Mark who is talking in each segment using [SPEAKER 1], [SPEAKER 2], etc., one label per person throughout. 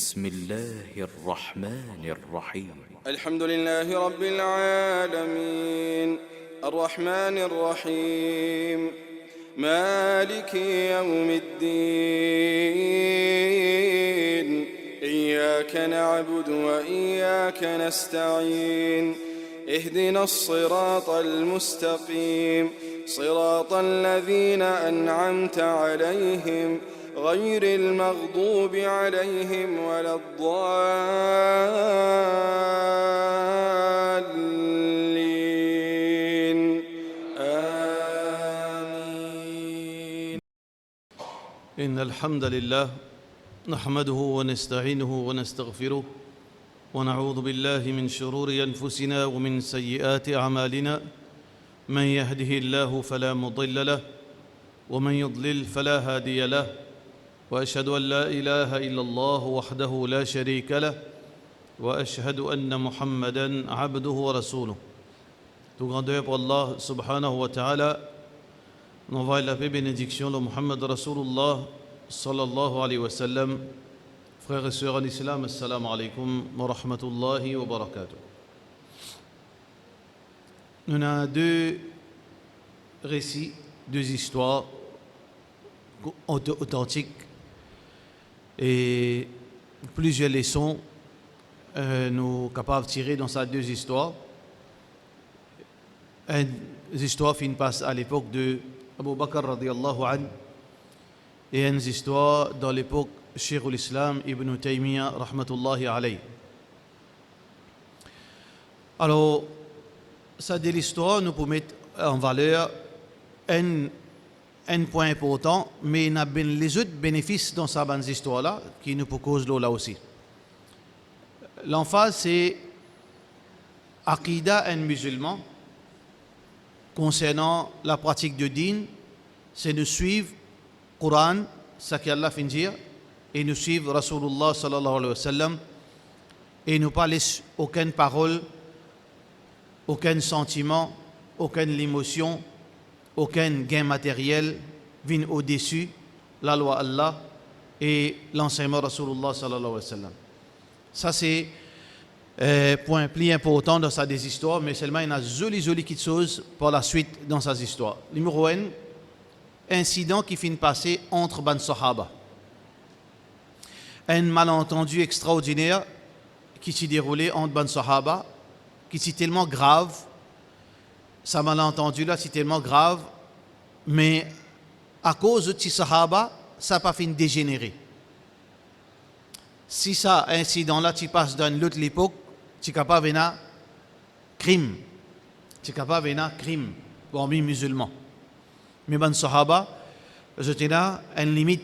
[SPEAKER 1] بسم الله الرحمن الرحيم
[SPEAKER 2] الحمد لله رب العالمين الرحمن الرحيم مالك يوم الدين إياك نعبد وإياك نستعين اهدنا الصراط المستقيم صراط الذين أنعمت عليهم غير المغضوب عليهم ولا الضالين آمين.
[SPEAKER 3] إن الحمد لله نحمده ونستعينه ونستغفره ونعوذ بالله من شرور أنفسنا ومن سيئات أعمالنا من يهده الله فلا مضل له ومن يضلل فلا هادي له وأشهد أن لا إله إلا الله وحده لا شريك له وأشهد أن محمدًا عبده ورسوله. Tout grandeur pour Allah subhanahu wa ta'ala. N'envoie la paix et bénédiction de Muhammad Rasulullah sallallahu alayhi wa sallam. Frères et sœurs en islam, assalamu alaikum wa rahmatullahi wa barakatuh. Nous avons deux récits, deux histoires authentiques et plusieurs leçons nous sommes capables de tirer dans ces deux histoires. Une histoire qui passe à l'époque de Abu Bakr radiyallahu anhu et une histoire dans l'époque Cheikh l'Islam Ibn Taymiyyah rahmatullahi alayhi. Alors, ça de l'histoire nous peut mettre en valeur un point important, mais il y a les autres bénéfices dans cette bonne histoire-là qui nous peut causer là aussi. L'emphase, c'est Aqidah un musulman concernant la pratique de din, c'est de suivre le Coran, ce qu'Allah fait dire, et nous suivre Rasulullah sallallahu alayhi wa sallam, et ne pas laisser aucune parole, aucun sentiment, aucune émotion, aucun gain matériel vienne au-dessus la loi Allah et l'enseignement Rasulullah sallallahu alayhi wa sallam. Ça c'est point plus important dans ces histoires, mais seulement il y a joli petites choses pour la suite dans ces histoires. Numéro 1, incident qui finit passer entre Ban Sahaba. Un malentendu extraordinaire qui s'est déroulé entre Ban Sahaba, qui est tellement grave. Ça malentendu là, c'est tellement grave, mais à cause de ces Sahaba, ça n'a pas fini de dégénérer. Si ça incident là, tu passes dans l'autre époque, tu es capable de venir crime. Tu es capable de venir crime parmi les musulmans. Mais Ban Sahaba, je tenais une limite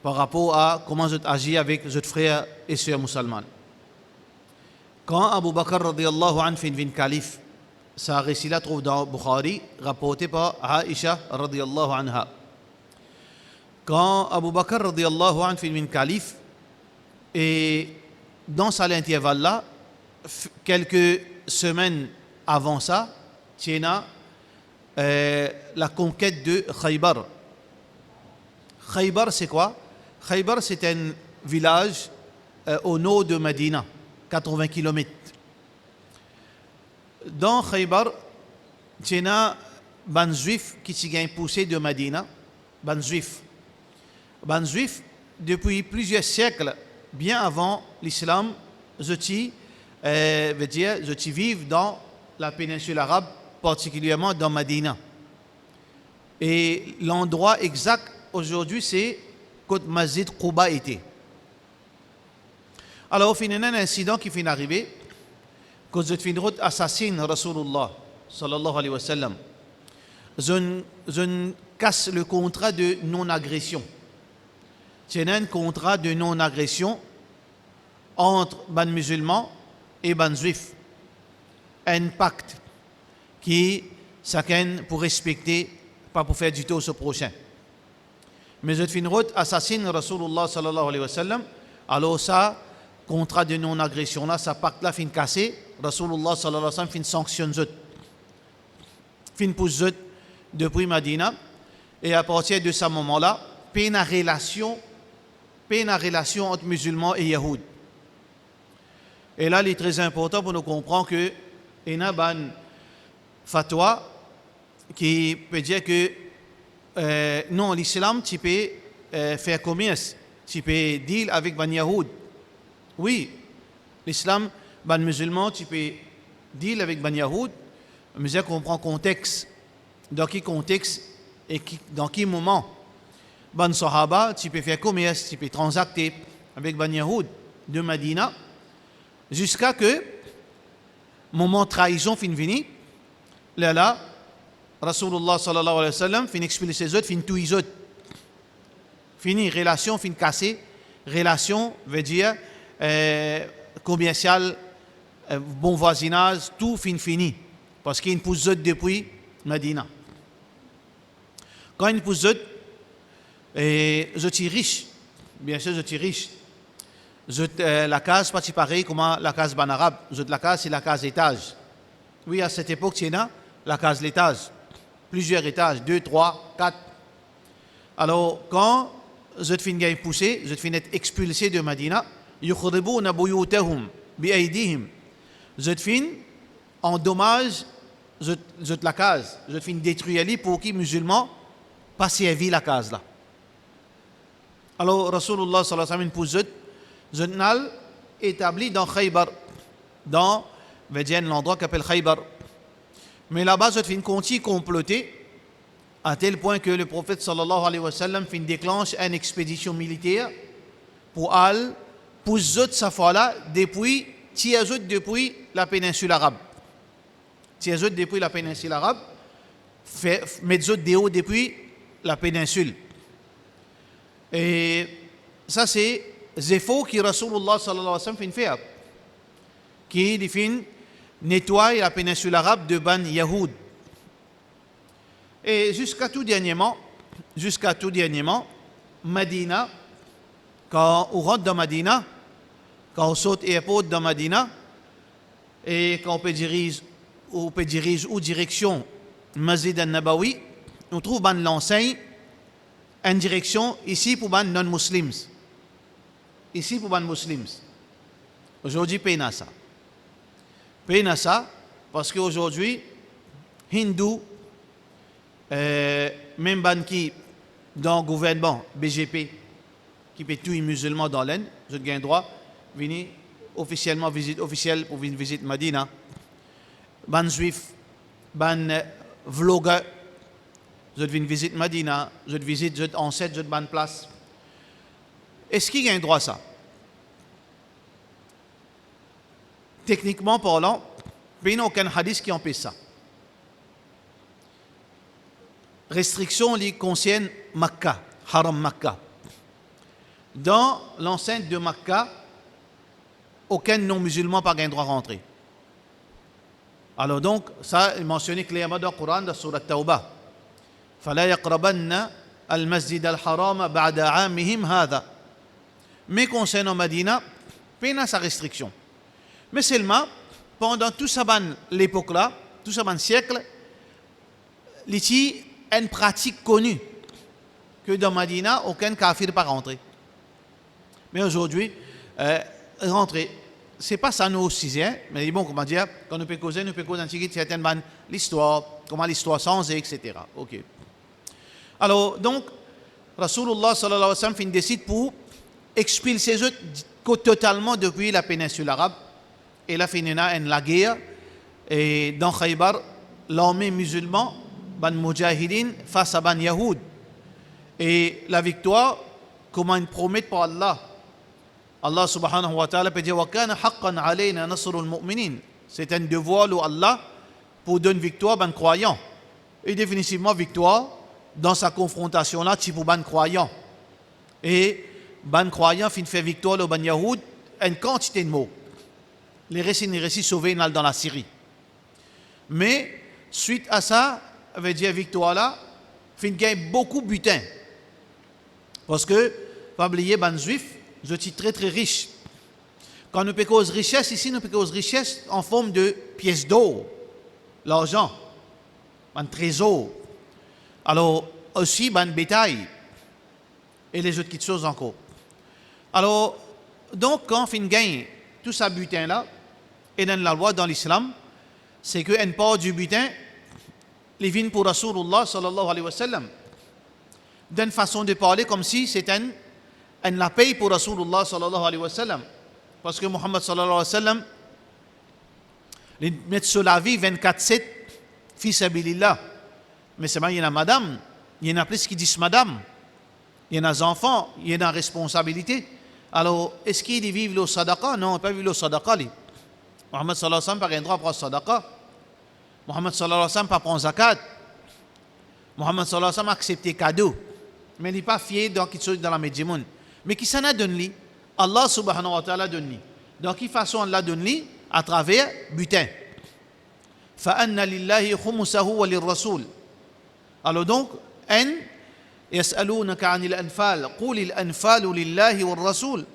[SPEAKER 3] par rapport à comment je agis avec les frères et sœurs musulmans. Quand Abu Bakr radiyallahu anhu fait une calife, ça récit là trouve dans Bukhari, rapporté par Aïcha radiyallahu anha. Quand Abu Bakr radiyallahu anhu fait une calife, et dans cet intervalle-là, quelques semaines avant ça, il y a la conquête de Khaybar. Khaybar, c'est quoi? Khaybar, c'est un village au nord de Médina, 80 km. Dans Khaybar, il y a ban juif qui s'est poussé de Médina, ban juif. Ban juif, depuis plusieurs siècles, bien avant l'islam, je vivent dans la péninsule arabe, particulièrement dans Médina. Et l'endroit exact aujourd'hui, c'est côté Masjid Quba était. Alors, il y a un incident qui finit d'arriver, quand je finis de assassiner Rasulullah sallallahu alayhi wa sallam. Je casse le contrat de non-agression. C'est un contrat de non-agression entre ban musulmans et ban juifs. Un pacte qui, chacun pour respecter, pas pour faire du tout au prochain. Mais je finis de assassiner Rasulullah sallallahu alayhi wa sallam. Alors ça, contrat de non-agression là, ça pacte là fin cassé. Rasulullah sallallahu alayhi wa sallam fin sanctionne zut. Fin pousse zut depuis Medina. Et à partir de ce moment-là, peine à relation une relation entre musulmans et yahoud. Et là, il est très important pour nous comprendre que il y a une fatwa qui peut dire que non, l'islam, tu peux faire commerce, tu peux deal avec les yahoud. Oui, l'islam, les musulmans, tu peux deal avec les yahoud, mais il comprend le contexte. Dans quel contexte et dans quel moment. Les sahaba, tu peux faire commerce, tu peux transacter avec les yahoud de Medina, jusqu'à que moment trahison fin fini, là, Rasulullah sallallahu alayhi wa sallam fin expulser ses autres, fin tout les autres. Fini, relation fin cassée, relation veut dire commercial, bon voisinage, tout fin fini. Parce qu'il y a une pousse depuis Medina. Quand une pousse je suis riche, bien sûr je suis riche. La case, pas pareil comme la case ban arabe. La case, c'est la case étage. Oui, à cette époque, il y a la case l'étage. Plusieurs étages, 2, 3, 4. Alors, quand je finis de pousser, je finis d'être expulsé de Medina, yukhribuna buyutahum bi'aydihim. Je finis en dommage la case. Je finis détruire pour que les musulmans passent à vie la case là. Alors, Rasulullah sallallahu alayhi wa sallam Zunal établi dans Khaybar, dans l'endroit qu'on appelle Khaybar. Mais là-bas, je fais une conti complotée, à tel point que le prophète sallallahu alayhi wa sallam déclenche une expédition militaire pour aller pousser sa fois-là depuis la péninsule arabe. Depuis la péninsule arabe, mettre des hauts depuis la péninsule. Et ça, c'est Zéfo qui Rasulullah sallallahu alayhi wa sallam fait qui définit nettoie la péninsule arabe de Ban Yahoud. Et jusqu'à tout dernièrement, Medina, quand on rentre dans Medina, quand on saute airport dans Medina, et quand on peut diriger ou direction Masjid al-Nabawi, on trouve ban l'enseigne en direction ici pour ban non-muslims. Ici pour les musulmans. Aujourd'hui, peine ça. Peine ça parce qu'aujourd'hui, hindous, même ban qui dans le gouvernement BGP, qui peut tous les musulmans dans l'Inde, je gagne droit, venir officiellement officiel pour venir visiter Medina. Ban juif, ban vlogger, je viens visiter Medina, je visite, je ancêtre, je ban place. Est-ce qu'il y a un droit à ça? Techniquement parlant, il n'y a aucun hadith qui empêche ça. Restriction qui concerne Makkah, Haram Makkah. Dans l'enceinte de Makkah, aucun non-musulman n'a pas le droit de rentrer. Alors donc, ça est mentionné clairement dans le Coran, dans la Sourate Tawbah. فَلَا يَقْرَبَنَّ الْمَسْجِدَ الْحَرَامَ بَعْدَ عَامِهِمْ هَذَا. Mais concernant Medina, il y a sa restriction. Mais seulement, pendant tout ça, l'époque-là, tout ça, siècle, il y a une pratique connue que dans Medina, aucun kafir ne peut pas rentrer. Mais aujourd'hui, rentrer, ce n'est pas ça nous aussi, hein? Mais bon, comment dire, quand nous pouvons causer un petit peu certaines l'histoire, comment l'histoire change, etc. Ok. Alors, donc, Rasulullah sallallahu alayhi wa sallam décide pour expulser ces autres totalement depuis la péninsule arabe. Et là, il y a la guerre. Et dans Khaybar, l'armée musulmane, ban mujahidin, face à ban yahoud. Et la victoire, comment une promesse par Allah. Allah subhanahu wa ta'ala peut dire wa kana haqqan alayna nasrul mu'minin. C'est un devoir de Allah pour donner victoire ban croyants. Et définitivement victoire dans sa confrontation là, pour ban croyants. Et ban croyants fin fait victoire le ban yahoud une quantité de mots. Les récits sauvés dans la Syrie. Mais suite à ça, veut dire victoire là, fin gagne beaucoup de butin. Parce que pas oublier ban juif, je suis très très riche. Quand nous pécons richesse ici, nous pécons richesse en forme de pièces d'or, l'argent, un trésor. Alors aussi ban bétail et les autres petites choses encore. Alors, donc, quand on fait une gagne, tout ça butin-là, et dans la loi dans l'islam, c'est qu'une part du butin, les vient pour Rasulullah sallallahu alayhi wa sallam. D'une façon de parler comme si c'était la paye pour Rasulullah sallallahu alayhi wa sallam. Parce que Muhammad sallallahu alayhi wa sallam, il met sur la vie 24/7, fils abilillah. Mais c'est il y en a madame, il y en a plus qui disent madame, il y en a des enfants, il y en a responsabilité. Alors, est-ce qu'ils vivent le sadaqa? Non, pas vivre le sadaqa. Muhammad sallallahu alayhi wa sallam n'a pas droit à prendre sadaqa. Muhammad sallallahu alayhi wa sallam n'a pas prendre zakat. Muhammad sallallahu alayhi wa sallam a accepté cadeau. Mais il n'est pas fier dans la médjimoun. Mais qui s'en a donné? Allah subhanahu wa ta'ala donne. Donc, quelle façon Allah donne? À travers butin. فَأَنَّ لِلَّهِ خُمُسَهُ وَلِلرَّسُولِ. Alors donc, en يسألونك عن الأنفال قل الأنفال لله والرسول.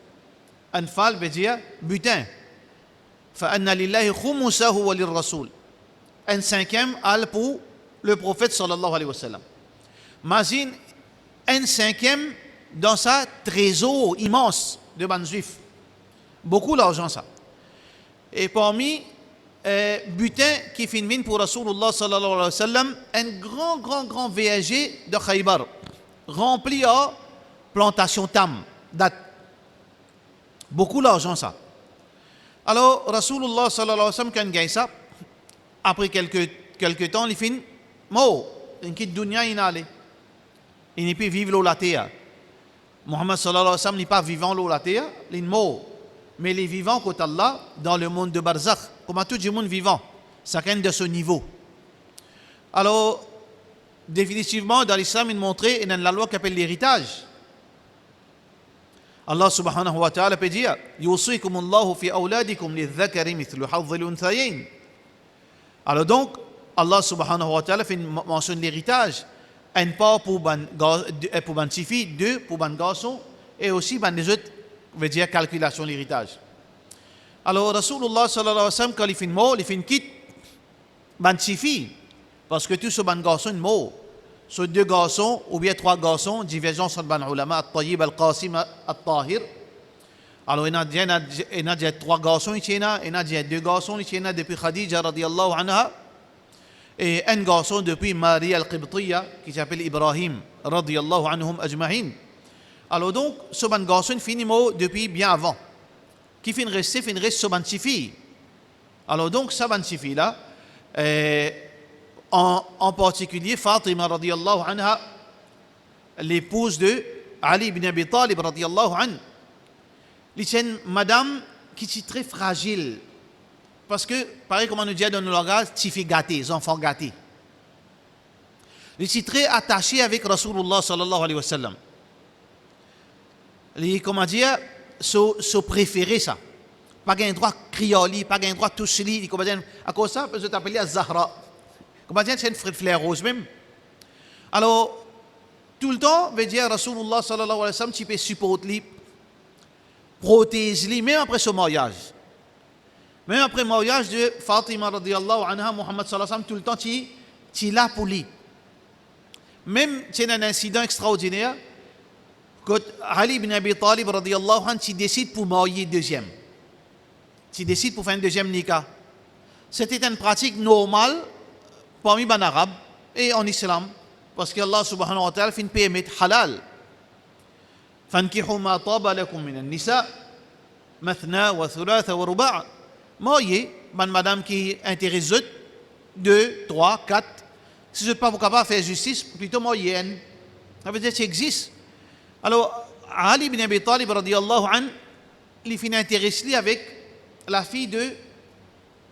[SPEAKER 3] أنفال veut dire butin. فأن لله خمسه وللرسول. Un cinquième al pour le prophète sallallahu alayhi wa sallam. Imagine un cinquième dans sa trésor immense de ban juif. Beaucoup d'argent ça. Et parmi butin qui finit pour Rasulullah sallallahu alayhi wa sallam, un grand verger de Khaybar, rempli à plantation tam, date. Beaucoup d'argent ça. Alors Rasulullah sallallahu alayhi wa sallam quand gagne ça, après quelques temps, il finit mort. Il quitte dunya, il allait. Il n'est plus vivre la terre. Muhammad sallallahu alayhi wa sallam n'est pas vivant la terre, il est mort. Mais il est vivant côté Allah dans le monde de Barzakh, comme tout le monde vivant, chacun de ce niveau. Alors, définitivement, dans l'islam, il montrait dans la loi qui appelle l'héritage. Allah subhanahu wa ta'ala peut dire yusikum Allahu fi awladikum lidhakari mithlu hadhil unthayayn. Alors donc, Allah subhanahu wa ta'ala fait une mention de l'héritage. Un part pour ban filles, deux pour ban garçons, et aussi ban les autres, veut dire calculation de l'héritage. Alors, Rasulullah sallallahu alayhi wa sallam, quand il fait mort, il fait une quitte ban filles, parce que tous ces ban garçons sont morts. Sur deux garçons ou bien trois garçons, divergence entre ban ulama, At-Tayyib, Al-Qasim, At-Tahir. Alors, il y a dit trois garçons, il y a dit deux garçons, il y a depuis Khadija radiyallahu anha, et un garçon depuis Marie al-Qibtiyya qui s'appelle Ibrahim radiyallahu anhum ajma'in. Alors donc, ce ban garçon finit mort depuis bien avant. Qui finit rester ce ban filles. Alors donc, ce ban filles là, en particulier Fatima radiyallahu anha, l'épouse de Ali ibn Abi Talib radiyallahu anhu. C'est une madame qui est très fragile. Parce que, pareil comme on nous dit dans nos langages, tu fais gâter, les enfants gâtés. Il est très attaché avec Rasulullah sallallahu alayhi wa sallam. Comment dire, se préférer ça. Pas un droit crioli, pas un droit toucher, comment dire, à cause de ça, parce que tu appelles Zahra. Comment dire, c'est une fleur rose même. Alors, tout le temps, veut dire Rasulullah sallallahu alayhi wa sallam, tu peux supporter, protéger, même après ce mariage. Même après le mariage de Fatima radiyallahu anha, Muhammad sallallahu alayhi wa sallam, tout le temps, tu l'as pour lui. Même, c'est un incident extraordinaire, quand Ali ibn Abi Talib radiyallahu anhu, tu décides pour marier deuxième. Tu décides pour faire un deuxième nikah. C'était une pratique normale parmi les Arabes et en islam, parce que Allah subhanahu wa ta'ala fait une permettre halal. فَانْكِحُوا مَا طَابَ لَكُم مِّنَ النِّسَاءِ مَثْنَى وَثُلَاثَ وَرُبَاعَ. Marier, madame qui intéresse eux, 2, 3, 4. Si je ne suis pas capable de faire justice, plutôt moyenne. Ça veut dire que ça existe. Alors, Ali ibn Abi Talib radiyallahu anhu, il finit intéressé avec la fille de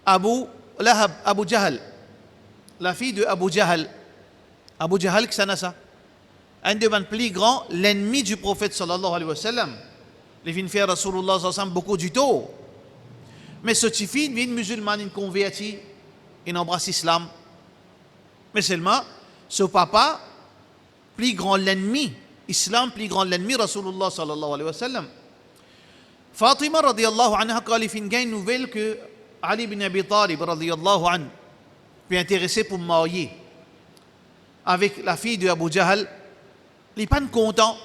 [SPEAKER 3] Abu Lahab, Abu Jahl. La fille de Abu Jahl. Abu Jahl, qui c'est ça? Un des plus grands, l'ennemi du prophète sallallahu alayhi wa sallam. Il vient faire Rasulullah sallallahu alayhi wa sallam beaucoup du tort. Mais ce petit fille vient musulman, il convertit, il embrasse l'islam. Mais seulement, ce papa, plus grand l'ennemi, islam, plus grand l'ennemi, Rasulullah sallallahu alayhi wa sallam. Fatima radiyallahu anha, quand il finit une nouvelle que Ali ibn Abi Talib radiyallahu anhu, puis intéressé pour me marier avec la fille de Abu Jahl, il n'est pas content.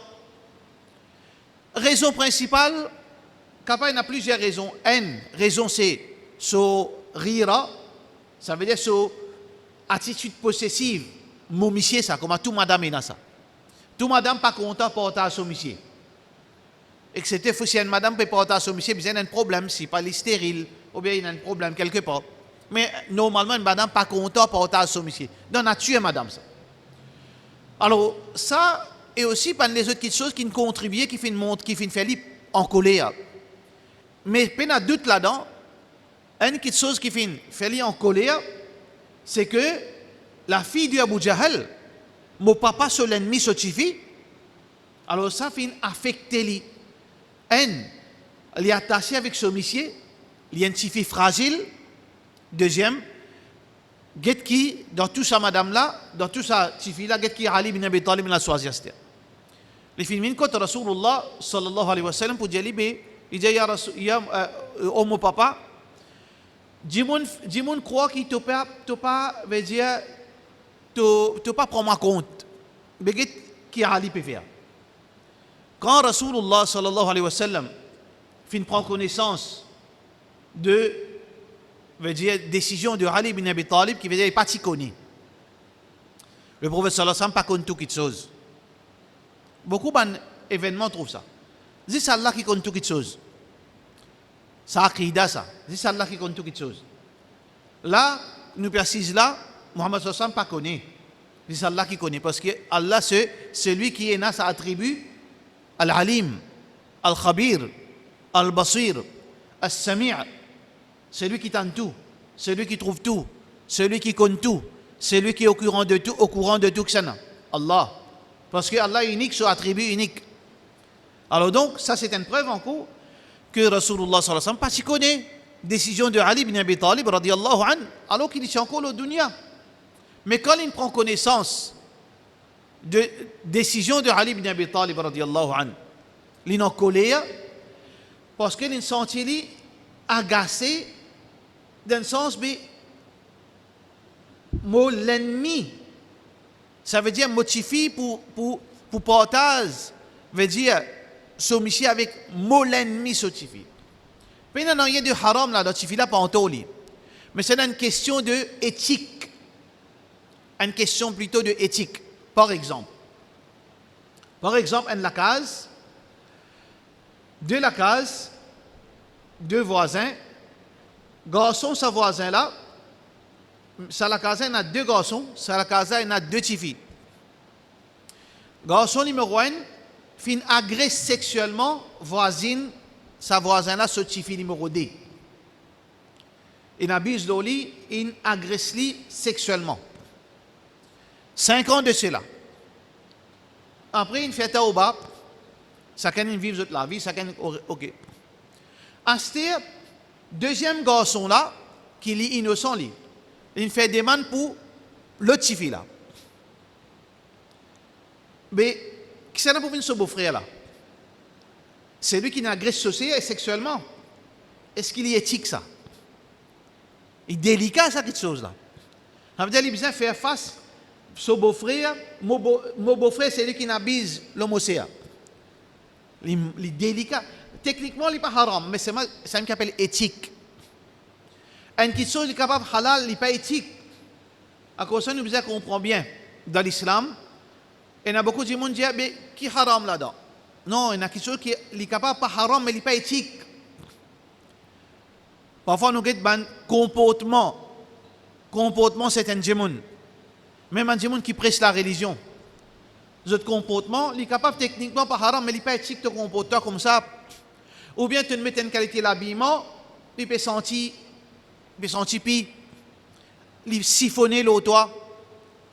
[SPEAKER 3] Raison principale, il y a plusieurs raisons. Une raison, c'est so rira, ça veut dire so attitude possessive, mon monsieur, ça, comme tout madame est ça. Tout madame pas content pour porter à son monsieur. Et que c'était si une madame peut porter à son monsieur, il y a un problème, si pas les stérile, ou bien il y a un problème quelque part. Mais normalement, une madame pas content pour porter à son monsieur. Donc, on a tué madame ça. Alors, ça, et aussi par les autres choses qui ne contribuent, qui font faire en colère. Mais il y a doute là-dedans. Une petite chose qui fait faire en colère, c'est que la fille d'Abu Jahal, mon papa sur l'ennemi se tifie, alors ça fait affecter lui. Il est attaché avec ce monsieur, il est une fille fragile. Deuxième, get qui, dans tout ça, madame là, dans tout ça, fille là, get qui Ali ibn Abi Talib la choisi. Les films quand Rasulullah sallallahu alayhi wa sallam pour dire il dit ya mon papa, Jimoun croit qu'il te pas veut dire te pas prendre en compte. Mais get qui Ali peut faire. Quand Rasulullah sallallahu alayhi wa sallam prend connaissance de veut dire décision de Ali ibn Abi Talib qui veut dire pas t'y connaît. Le prophète sallallahu alayhi wa sallam pas connaît toute chose. Beaucoup d'événements trouvent ça. C'est Allah qui connaît toute chose. Ça akida ça. C'est Allah qui connaît toute chose. Là, nous précisons là, Muhammad sallallahu alayhi wa sallam pas connaît. C'est Allah qui connaît parce que Allah c'est celui qui est dans sa attribut Al-Alim, Al-Khabir, Al-Basir, Al-Sami'. Celui qui tente tout, celui qui trouve tout, celui qui connaît tout, celui qui est au courant de tout que ça n'a. Allah. Parce que Allah est unique, son attribut unique. Alors donc, ça c'est une preuve en cours que Rasulullah sallallahu alayhi wa sallam pas s'y connaît. Décision de Ali ibn Abi Talib radiyallahu anhu, alors qu'il est encore au dunya. Mais quand il prend connaissance de décision de Ali ibn Abi Talib radiyallahu anhu, il est en colère parce qu'il est senti agacé dans le sens mais l'ennemi ça veut dire motivé pour partage veut dire soumission avec l'ennemi motivé. Puis il y a de haram là dans ce là pas en toli. Mais c'est une question de éthique. Une question plutôt de éthique. Par exemple, une la case, deux voisins, garçon, sa voisin là, ça la case, il y a deux garçons, ça la case, il y a deux filles. Garçon numéro 1, fin agresse sexuellement sa voisine là, ce fille numéro 2. Il abuse de lui, il agresse lui sexuellement. 5 ans de cela. Après, il fait tauba, ça can vivre la vie, ça can ok. Astir, deuxième garçon là, qui est innocent, il fait demande pour l'autre fille là. Mais, qui c'est pour venir ce beau-frère là? C'est lui qui n'agresse socialement et sexuellement. Est-ce qu'il est éthique ça? Il est délicat ça, quelque chose là. Ça veut dire qu'il a besoin de faire face à ce beau-frère. Mon beau-frère, c'est lui qui n'abuse l'homosexuel. Il est délicat. Techniquement, il n'est pas haram, mais c'est ce qu'on appelle éthique. Une petite chose, il est capable de halal, il n'est pas éthique. À cause de ça, nous devons comprendre bien. Dans l'islam, il y a beaucoup de gens qui disent, mais qui est haram là-dedans? Non, il y a quelque chose qui est capable de pas haram, mais il n'est pas éthique. Parfois, nous avons un comportement. Comportement, c'est un djimoun. Même un djimoun qui prêche la religion. Votre comportement, il est capable techniquement pas haram, mais il n'est pas éthique de comporter comme ça. Ou bien tu mets une qualité d'habillement, il peut sentir puis il siphonner l'eau toi.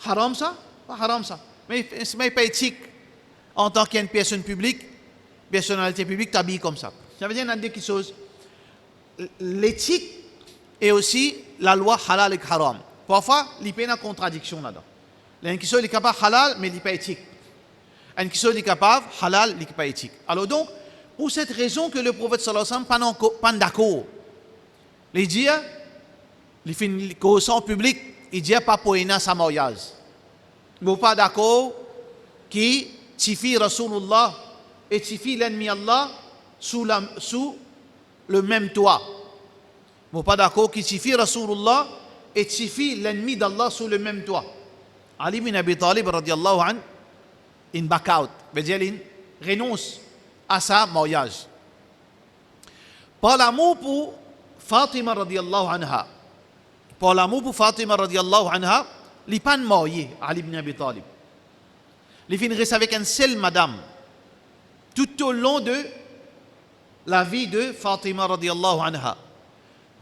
[SPEAKER 3] Haram ça? Pas haram ça. Mais ce n'est pas éthique en tant qu'une personne publique, personnalité publique, t'habilles comme ça. Ça veut dire qu'il y a deux choses. L'éthique et aussi la loi halal et haram. Parfois, il y a une contradiction là-dedans. Il y a une question qui est capable halal, mais il n'est pas éthique. Une question qui est capable halal, il n'est pas éthique. Alors donc, pour cette raison que le prophète sallallahu alayhi wa sallam n'est pas d'accord. Il dit, il fait une cause en public, il dit pas pour une sa mariage. Mais pas d'accord qui tifie Rasulullah et tifi l'ennemi Allah sous le même toit. Vous pas d'accord qui tifi Rasulullah et tifi l'ennemi d'Allah sous le même toit. Ali bin Abi Talib radiallahu anhu, il back out, c'est-à-dire il renonce à sa mariage. Par l'amour pour Fatima radiallahu anha, par l'amour pour Fatima radiallahu anha, il n'est pas marié, Ali ibn Abi Talib. Il reste avec une seule madame tout au long de la vie de Fatima radiallahu anha.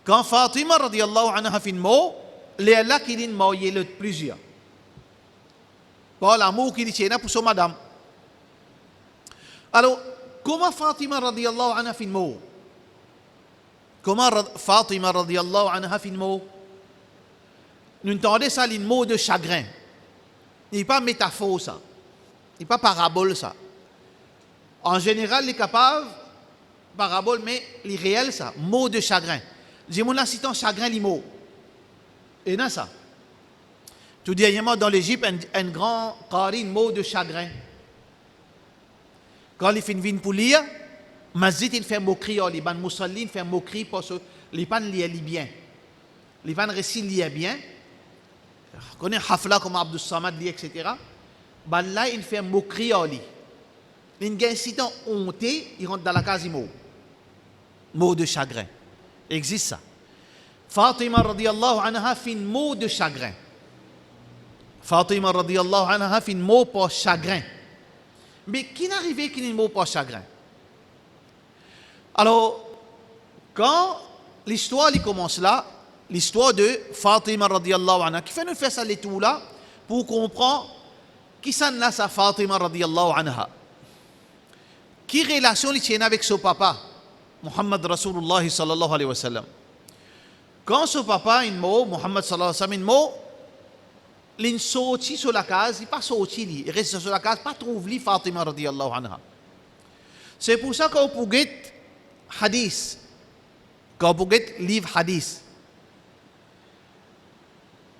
[SPEAKER 3] Quand Fatima radiallahu anha fait mort, il est là qu'il est marié de plusieurs. Par l'amour qu'il tient pour son madame. Alors, comment Fatima radiallahu anha fait mort? Comment Fatima radiallahu anha fait mort? Nous entendons ça, les mots de chagrin. Il n'est pas métaphore, ça. Il n'est pas parabole, ça. En général, il est capable, parabole, mais il est réel, ça. Mot de chagrin. J'ai mon assistant chagrin, les mots. Et non, ça. Tout dernièrement, dans l'Égypte, un grand qari, mot de chagrin. Quand il fait une vine pour lire, Mazit, il fait moquerie au Liban. Moussalin fait moquerie parce que les Liban lit bien. Les Liban récit lit bien. On connaît Hafla comme Abdus Samad lit, etc. Ben là, il fait moquerie au lit. Il y a un incitant honté, il rentre dans la case mot. Mot de chagrin. Existe ça. Fatima radiallahu anha fait un mot de chagrin. Fatima radiallahu anha fait un mot pour chagrin. Mais qui n'arrivait qu'il y ait un mot pour chagrin? Alors, quand l'histoire commence là, l'histoire de Fatima radiallahu anha, qui fait nous faire ça les tout là, pour comprendre qui s'en là sa Fatima radiallahu anha. Qui relation il tient avec son papa, Muhammad Rasulullah sallallahu alayhi wa sallam. Quand son papa, il mot, Muhammad sallallahu alayhi wa sallam, il mot, il sorti sur la case, il n'est pas sorti, il reste sur la case, pas trouve Fatima radiallahu anha. C'est pour ça qu'on peut get hadith, quand vous get livre hadith,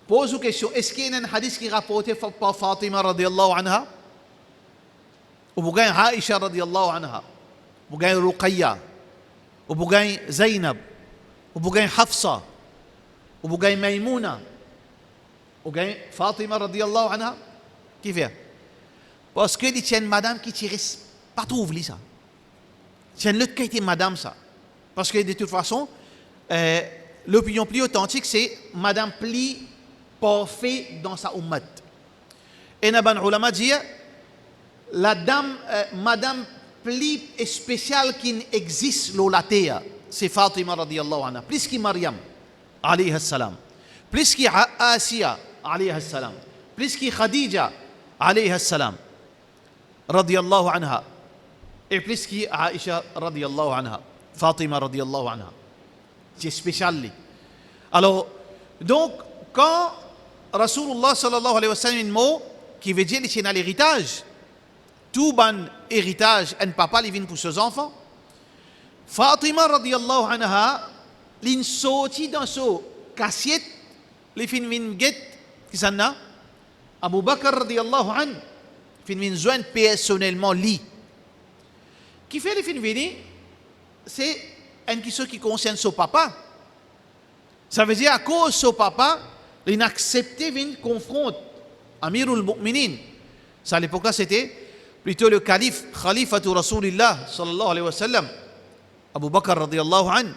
[SPEAKER 3] pose une question, est-ce qu'il y a un hadith qui est rapporté par Fatima radiallahu anha? Ou vous gagnez Aisha radiallahu anha, vous gagnez Ruqayya, ou vous gagnez Zainab, ou vous gagnez Hafsa, ou vous gagnez Maïmouna, ou vous gagnez Fatima radiallahu anha? Qui fait? Parce que il y a une madame qui tire pas tout ouvri ça. C'est l'autre qui a été madame ça. Parce que de toute façon, l'opinion plus authentique, c'est madame plus parfaite dans sa ummat. Et Naban Ulama dit, la dame, madame plus spéciale qui existe sur la terre, c'est Fatima radiallahu anha. Plus que Maryam, alayhi salam. Plus que Asiya, alayhi salam. Plus que Khadija, alayhi salam. Radiallahu anha. Et plus que Aisha radiallahu anha, Fatima radiallahu anha. C'est spécial. Alors, donc, quand Rasulullah sallallahu alayhi wa sallam mot qui veut dire qu'il y a l'héritage, tout bon héritage, un papa il vient pour ses enfants. Fatima radiallahu anha, il sorti dans son cassette, il vient get, qui s'en a? Abu Bakr radiallahu anhu, il vient joindre personnellement lui. Qui fait les films venir, c'est une question qui concerne son papa. Ça veut dire à cause de son papa, il a accepté de confronter Amirul Mu'minin. Ça à l'époque-là, c'était plutôt le calife, Khalifatu Rasulillah sallallahu alayhi wa sallam, Abu Bakr radiallahu anhu.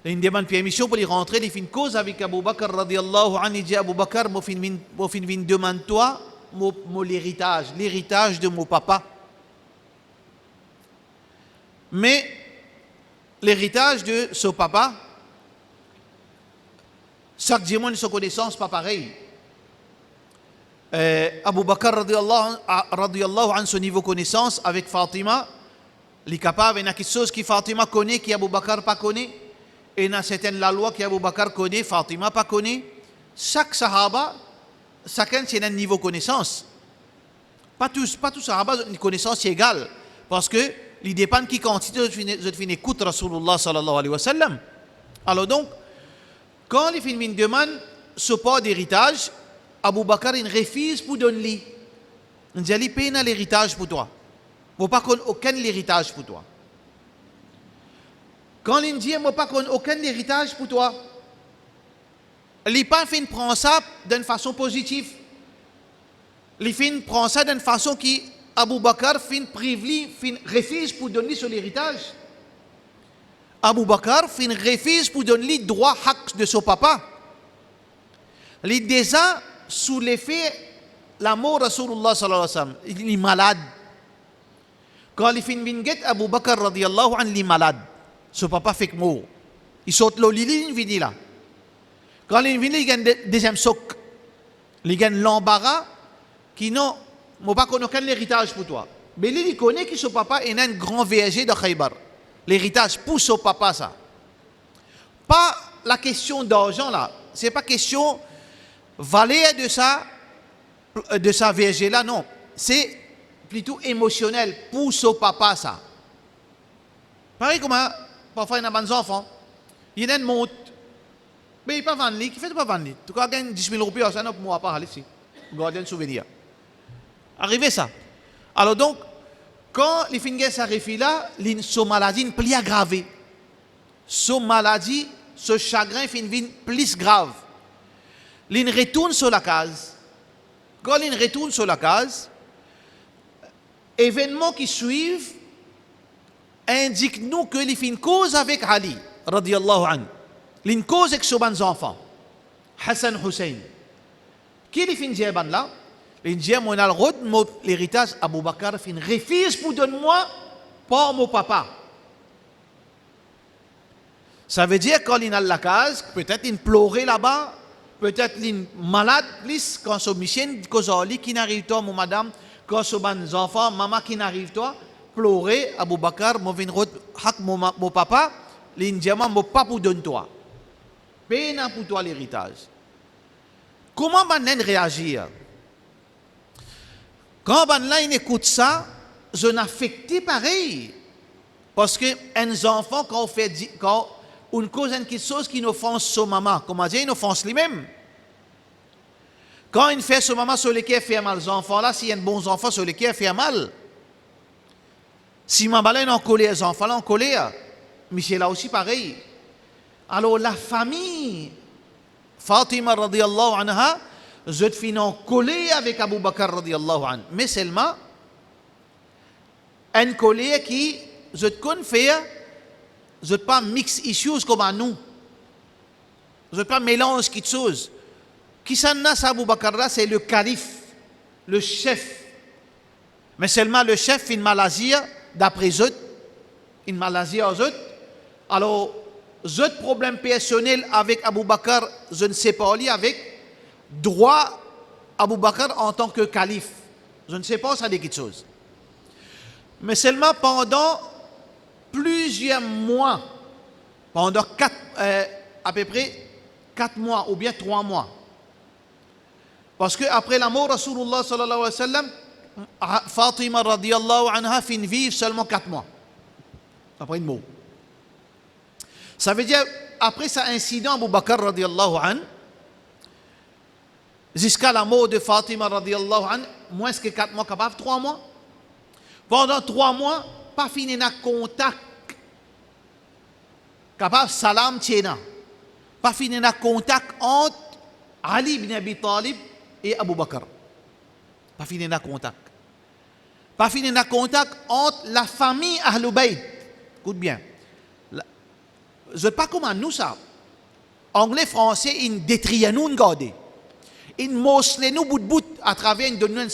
[SPEAKER 3] Il demande permission pour y rentrer, il fait une cause avec Abu Bakr radiallahu anhu. Il dit Abu Bakr, moi fin demande toi l'héritage de mon papa. Mais l'héritage de son papa, chaque diamant de sa connaissance, pas pareil. Abu Bakr radiallahu anhu, son niveau de connaissance avec Fatima, il est capable, il y a quelque chose que Fatima connaît, que Abu Bakr pas connaît, et il y a certaines la loi que Abu Bakr connaît, Fatima pas connaît. Chaque sahaba, chacun c'est un niveau de connaissance. Pas tous sahaba ont une connaissance égale, parce que il dépend qui quantité de fin écoute Rasulullah sallallahu alayhi wa sallam. Alors donc, quand les films demandent ce pas d'héritage, Abu Bakr il refuse pour donner. Il dit, il paye l'héritage pour toi. Moi pas qu'on aucun héritage pour toi. Quand il dit moi pas qu'on aucun héritage pour toi, il pas fin prend ça d'une façon positive. Il fin prend ça d'une façon qui Abu Bakr fin prive fin refuse pour donner son héritage. Abu Bakr fin refuse pour donner le droit haq de son papa. Il déjà sous l'effet la mort de Rasulullah sallallahu alayhi wa sallam, il est malade. Quand il fin vinget Abu Bakr radiyallahu anhu, il est malade. Son papa fait que mort. Il saute l'eau, il vient là. Quand il vient, il gagne deuxième soc. Il gagne l'embarras qui non, moi pas qu'on a aucun héritage pour toi. Mais il connaît que son papa est un grand verger de Khaybar. L'héritage pour son papa ça. Pas la question d'argent là. C'est pas question valeur de sa verger là, non. C'est plutôt émotionnel pour son papa ça. Pareil comme parfois il y a des enfants, il y a une montre, mais il ne peut pas vendre, qui fait pas vendre. En tout cas, il gagne 10 000 roupies, ça n'a pas moi pas aller ici. Garder un souvenir. Arrivé ça. Alors donc, quand les filles s'arrivent là, son maladie est plus aggravée. Son maladie, ce chagrin devient plus grave. Il retourne sur la case. Quand il retourne sur la case, événements qui suivent indiquent-nous que il fait une cause avec Ali, radiyallahu anhu. Une cause avec ses enfants, Hassan Hussein. Qui il fait une diaban là? Il dit, moi, l'héritage, Abu Bakr fait une refuse pour donner-moi pour mon papa. Ça veut dire quand il a la case, peut-être il pleurait là-bas, peut-être il est malade, plus quand son mission, qui n'arrive pas, mon madame, quand son enfants, maman qui n'arrive pas, pleurer, Abu Bakr, mon papa, il dit, mon papa pour donner toi. Peine pour toi l'héritage. Comment on réagir? Quand on écoute ça, je n'affecte pareil. Parce que un enfant, quand on cause quelque chose qui offense son maman, comment dire, il offense lui-même. Quand il fait son maman sur lequel fait mal, les enfants là, s'il y a un bon enfant sur lequel fait mal. Si maman là est en colère, les enfants là en colère, mais c'est là aussi pareil. Alors la famille, Fatima radiyallahu anha, je te finis en colère avec Abu Bakr radiyallahu anhu. Mais seulement, une colère qui, je te confie, je ne pas mix issues comme à nous. Je ne pas mélange quelque chose. Qui s'en a, Abu Bakr là, c'est le calife, le chef. Mais seulement le chef, une Malaisie, d'après eux, une Malaisie aux autres. Alors, ce problème personnel avec Abu Bakr, je ne sais pas, avec droit Abu Bakr en tant que calife. Je ne sais pas, ça dit quelque chose. Mais seulement pendant plusieurs mois, pendant à peu près 4 mois ou bien 3 mois. Parce qu'après la mort de Rasulullah sallallahu alayhi wa sallam, Fatima radiyallahu anha fin vivre seulement 4 mois. Après une mort. Ça veut dire, après cet incident, Abu Bakr radiyallahu anhu, jusqu'à la mort de Fatima radiyallahu anhu, moins que 4 mois, capable 3 mois. Pendant 3 mois, pas fini na contact. Capable salam tiena. Pas fini na contact entre Ali ibn Abi Talib et Abu Bakr. Pas fini na contact. Pas fini na contact entre la famille Ahlul Bayt. Écoute bien. Je ne sais pas comment nous ça. Anglais, français, ils détrient nous, gardez. Ils moslent nous bout de bout à travers une donnée de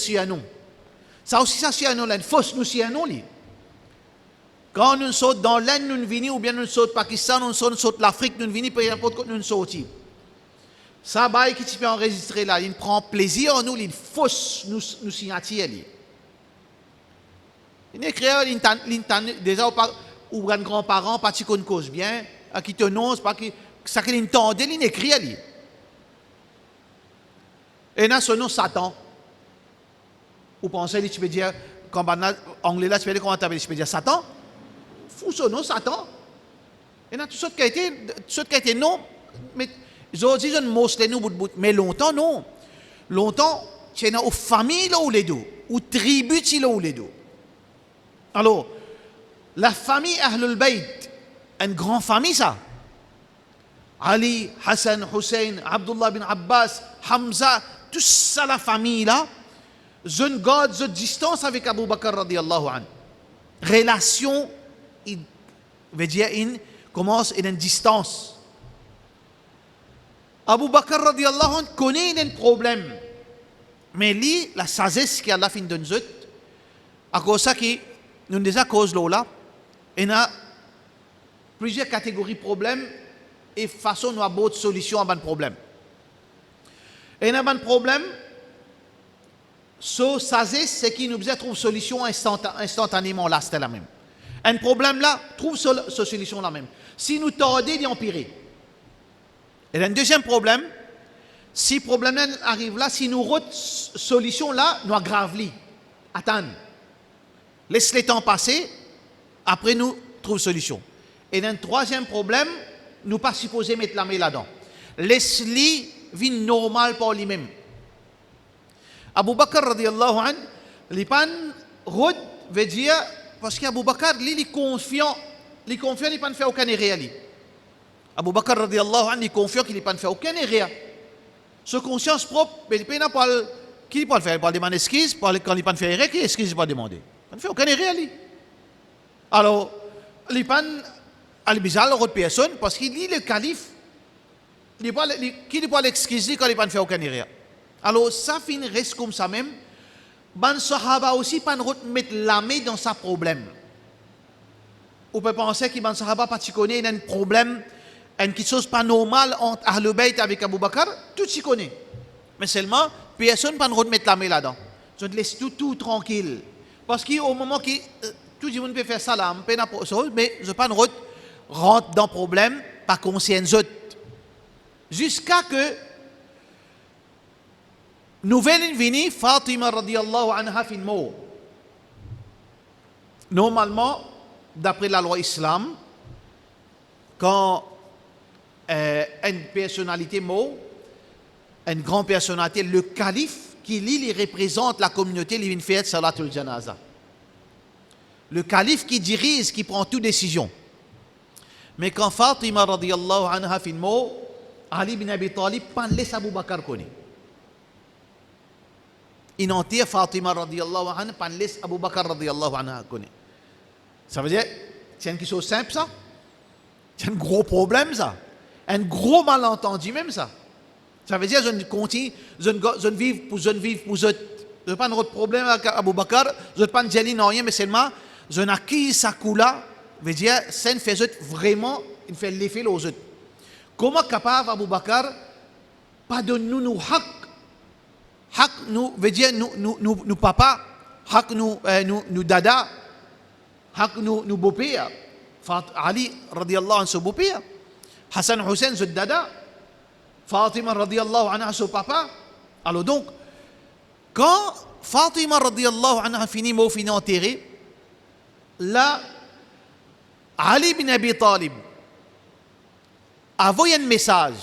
[SPEAKER 3] ça aussi, ça, c'est une fausse nous, c'est quand nous sommes dans l'Inde, nous venons, ou bien nous sommes au Pakistan, nous sommes l'Afrique, nous venons, peu importe quand nous sommes. Ça, bah, qui peut enregistrer là, il prend plaisir en nous, il fausse nous signature. Il écrit, déjà, ou un grand-parent, pas qu'on cause bien, à qui te nonce, pas qui, ça qu'il entendait, il écrit. Et là, son nom, Satan. Vous pensez, tu peux dire, quand en anglais, là, tu peux dire comment tu peux dire Satan? Fou son nom, Satan. Et là, tout ce qui a été non, mais aujourd'hui, je ne montre nous bout de bout, mais longtemps, non. Longtemps, tu es dans une famille là où les deux, ou tribu là où les deux. Alors, la famille Ahlul Bayt, une grande famille ça. Ali, Hassan, Hussein, Abdullah bin Abbas, Hamza, tout ça la famille là, je ne garde de distance avec Abu Bakr radiallahu anhu. Relation, il veut dire, il commence à une distance. Abu Bakr radiallahu anhu connaît un problème. Mais lui, la sagesse qui a la fin de nous, à cause de ça, nous déjà cause là, il y a plusieurs catégories de problèmes et façon de avoir de solution à un problème. Et il y a un problème, so sagesse, c'est qu'il nous trouve solution instantanément là, c'était la même. Un problème là, trouve solution la même. Si nous tordons, il empirer. Et un deuxième problème, si le problème arrive là, si nous avons solution là, nous aggravons. Attends. Laisse le temps passer, après nous trouvons solution. Et un troisième problème, nous pas supposé mettre la main là-dedans. Laisse-le vivre normal pour lui-même. Abu Bakr radiallahu anhu, les pan rod veut dire, parce qu'Abu Bakr, il est confiant, il ne peut pas faire aucun erreur. Abu Bakr radiallahu anhu, il est confiant qu'il ne peut pas faire aucun erreur. Ce conscience propre, il ne peut pas qui peut le faire. Il peut demander excuse, quand il ne peut pas faire erreur, qui excuse pas demander. Il ne fait aucun erreur. Alors, il pan al-bizarre l'autre personne, parce qu'il dit le calife, qui ne peut pas l'excuser quand il ne peut pas faire aucun erreur. Alors, ça finit reste comme ça même. Ban Sahaba aussi pas mettre la main dans sa problème. On peut penser que Ban Sahaba pas connaît un problème, quelque chose pas normal entre Ahlul Bayt avec Abu Bakr, tout s'y connaît. Mais seulement, personne ne peut mettre la main là-dedans. Je te laisse tout tranquille. Parce qu'au moment que tout le monde peut faire ça là, mais je ne peux pas rentrer dans le problème par conscience. Jusqu'à que nouvelle venue, Fatima radiallahu anha fin mort. Normalement, d'après la loi islam, quand une personnalité mort, une grande personnalité, le calife, qui lui représente la communauté, il vient faire salatul janaza. Le calife qui dirige, qui prend toute décision. Mais quand Fatima radiallahu anha fin mort, Ali bin Abi Talib pas laisse Abu Bakr connaître. Il entire Fatima radiallahu anha pas laisse Abu Bakr radiallahu anha connaître. Ça veut dire, c'est une chose simple ça. C'est un gros problème ça. Un gros malentendu même ça. Ça veut dire, je ne continue, je ne vis pour je. Je n'ai pas de problème avec Abu Bakr, je n'ai pas de jali, non rien, mais seulement, je n'acquis sa coula, veut dire, ça ne fait vraiment, il fait l'effet aux autres. Comment capable Abu Bakr, pardonne-nous nos haq. Haq nous, veut dire, nous papa, haq nous dada, haq nous beau-père. Ali, radiallahu anhu, son beau-père. Hassan Hussein, son dada. Fatima radiallahu anha, son papa. Alors donc, quand Fatima radiallahu anha finit enterré, là, Ali bin Abi Talib a envoyé un message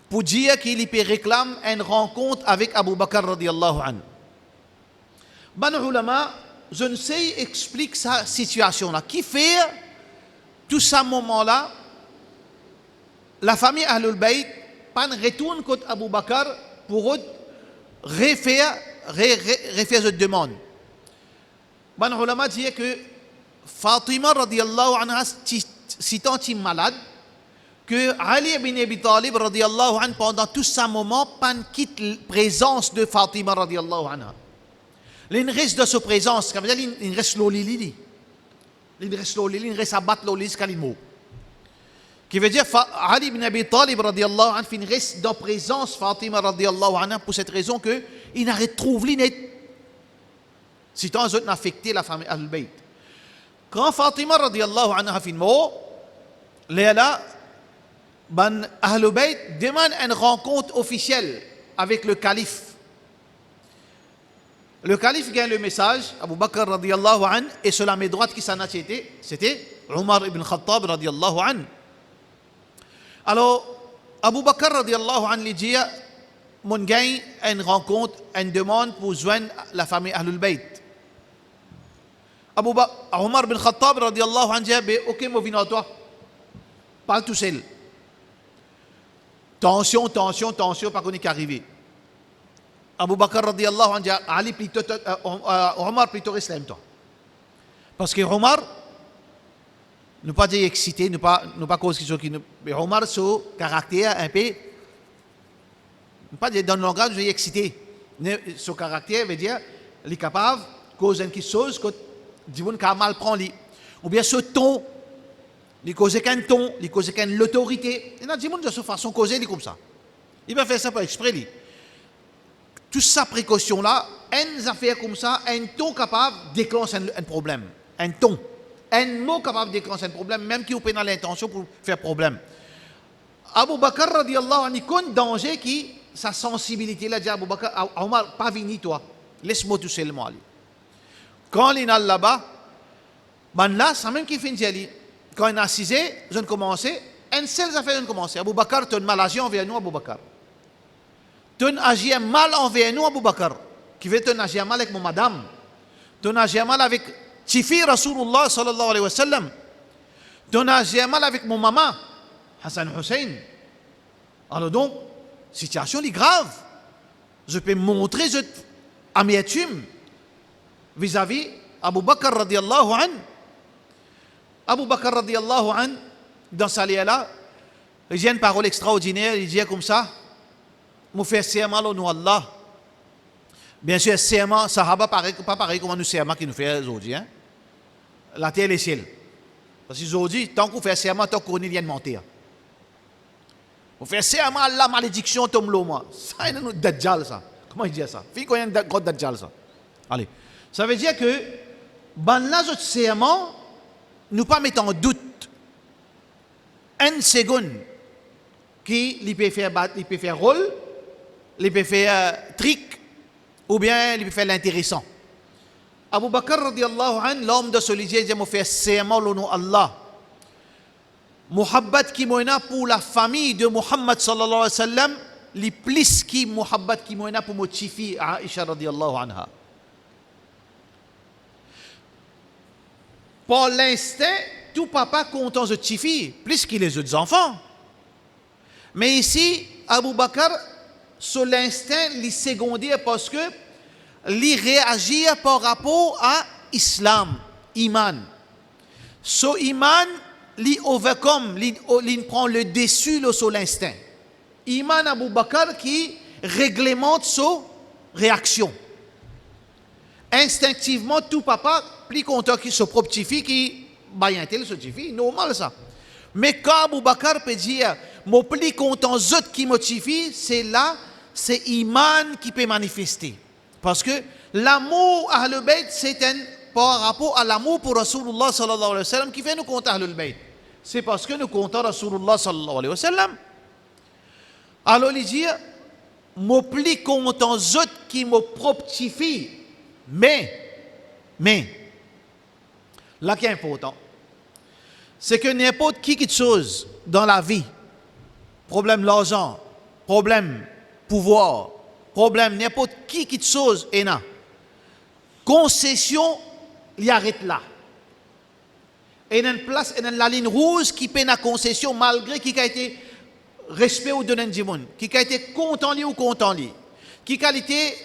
[SPEAKER 3] pour dire qu'il réclame une rencontre avec Abu Bakr radiallahu anhu. Ben ulama, je ne sais explique sa situation là. Qui fait tout ce moment là, la famille Ahlul Bayt pas retourne contre Abu Bakr pour refaire cette demande. Ben ulama dit que Fatima radiallahu anha si tant malade que Ali bin Abi Talib radiallahu anhu pendant tout ce moment pas quitte la présence de Fatima radiallahu anha. Il reste de sa présence, ça veut dire il reste l'olili. Il reste à battre l'olili jusqu'à l'immo. Qui veut dire Ali bin Abi Talib radiallahu anhu il reste dans présence Fatima radiallahu anha pour cette raison que il n'a retrouvé net. Si tant ils ont affecté la famille Ahlul Bayt. Quand Fatima radiallahu anha fin mort, là, ben Ahlul Bayt demande une rencontre officielle avec le calife. Le calife gagne le message, Abu Bakr radiallahu anhu, et sur la main droite qui s'en a c'était Omar ibn Khattab radiallahu anhu. Alors, Abu Bakr radiallahu anhu lui dit, mon gagne une rencontre, une demande pour joindre la famille Ahlul Bayt. Omar bin Khattab radiallahu anhu dit, ok, moi viens à toi. Parle tout seul. Tension, pas qu'on est qu'arrivé. Abu Bakr radiallahu anhu dit, Ali plutôt, Omar plutôt reste là, toi. Parce que Omar, ne pas dire excité, ne pas cause quelque chose qui nous. Mais Omar, son caractère un peu, ne pas dire dans le langage, je vais excité. Son caractère veut dire, il est capable, cause quelque chose, que du monde qui a mal prend lui. Ou bien ce ton, il cause qu'un ton, il cause qu'une l'autorité. Il y a des gens de cette façon causer, il comme ça. Il va faire ça par exprès, lui. Toute sa précaution-là, une affaire comme ça, un ton capable déclenche un problème. Un ton. Un mot capable de déclencher un problème, même qui a l'intention pour faire problème. Abu Bakr radiallahu anhu, il y a un danger qui, sa sensibilité, là, dit Abu Bakr, Omar, pas venir toi, laisse-moi tout seulement aller. Quand il est là-bas, ben là, c'est même qui fait une quand il est assisé, je ne commençais, une seule affaire, je ne commençais. Abu Bakr, tu as mal agi envers nous, Abu Bakr. Tu as agi mal envers nous, Abu Bakr. Qui veut tu as agi mal avec mon madame. Tu as agi mal avec Tifi Rasulullah sallallahu alayhi wa sallam. Tu as agi mal avec mon maman, Hassan Hussein. Alors donc, situation est grave. Je peux montrer cette amertume vis-à-vis Abu Bakr radiallahu an. Abu Bakr radiallahu an, dans sa là, il dit une parole extraordinaire, il dit comme ça, nous faisons serment au nom d'Allah. Bien sûr, serment, Sahaba, pas pareil comme nous serment qui nous fait aujourd'hui. Hein? La terre et les ciels. Parce qu'aujourd'hui, tant qu'on fait serment, tant qu'on vient de mentir. On fait serment à la malédiction, tombe l'homme. Ça, c'est un dajjal, ça. Comment il dit ça? Fille, qu'on y a un gros dajjal, ça. Allez. Ça veut dire que, ben là, notre serment, nous pas mettre en doute une seconde qui peut faire rôle, il peut faire trick, ou bien il peut faire l'intéressant. Abu Bakr radiallahu anhu, l'homme de solitude, il m'a fait serment au nom d'Allah. Muhabbat qui m'a pour la famille de Muhammad sallallahu alayhi wa sallam, les plus qui muhabbat qui m'a pour mon chifi Aisha radiallahu anha. Pour l'instant, tout papa content de chifi, plus que les autres enfants. Mais ici, Abu Bakr, sur l'instinct, il secondaire parce que il réagit par rapport à l'islam, iman. So iman, il overcome, il prend le dessus sur l'instinct. Iman Abu Bakr qui réglemente sa réaction. Instinctivement, tout papa, plus content que son propre petit fille qui baillantel ce petit fille, normal ça. Mais quand Abu Bakr peut dire, mon plus content zot qui motive, c'est là, c'est iman qui peut manifester. Parce que l'amour à Ahlul Bayt, c'est un par rapport à l'amour pour Rasulullah sallallahu alayhi wa sallam qui fait nous compter Ahlul Bayt. C'est parce que nous comptons Rasulullah sallallahu alayhi wa sallam. Alors il dit, mon plus content zot qui me proptifie, mais, là qui est important, c'est que n'importe qui chose dans la vie, problème l'argent, problème pouvoir, problème n'importe qui chose est là. Concession, il arrête là. Et il y a une place, il y a la ligne rouge qui peine à concession malgré qui a été respect ou donné du monde, qui a été content ou content lui, qui a été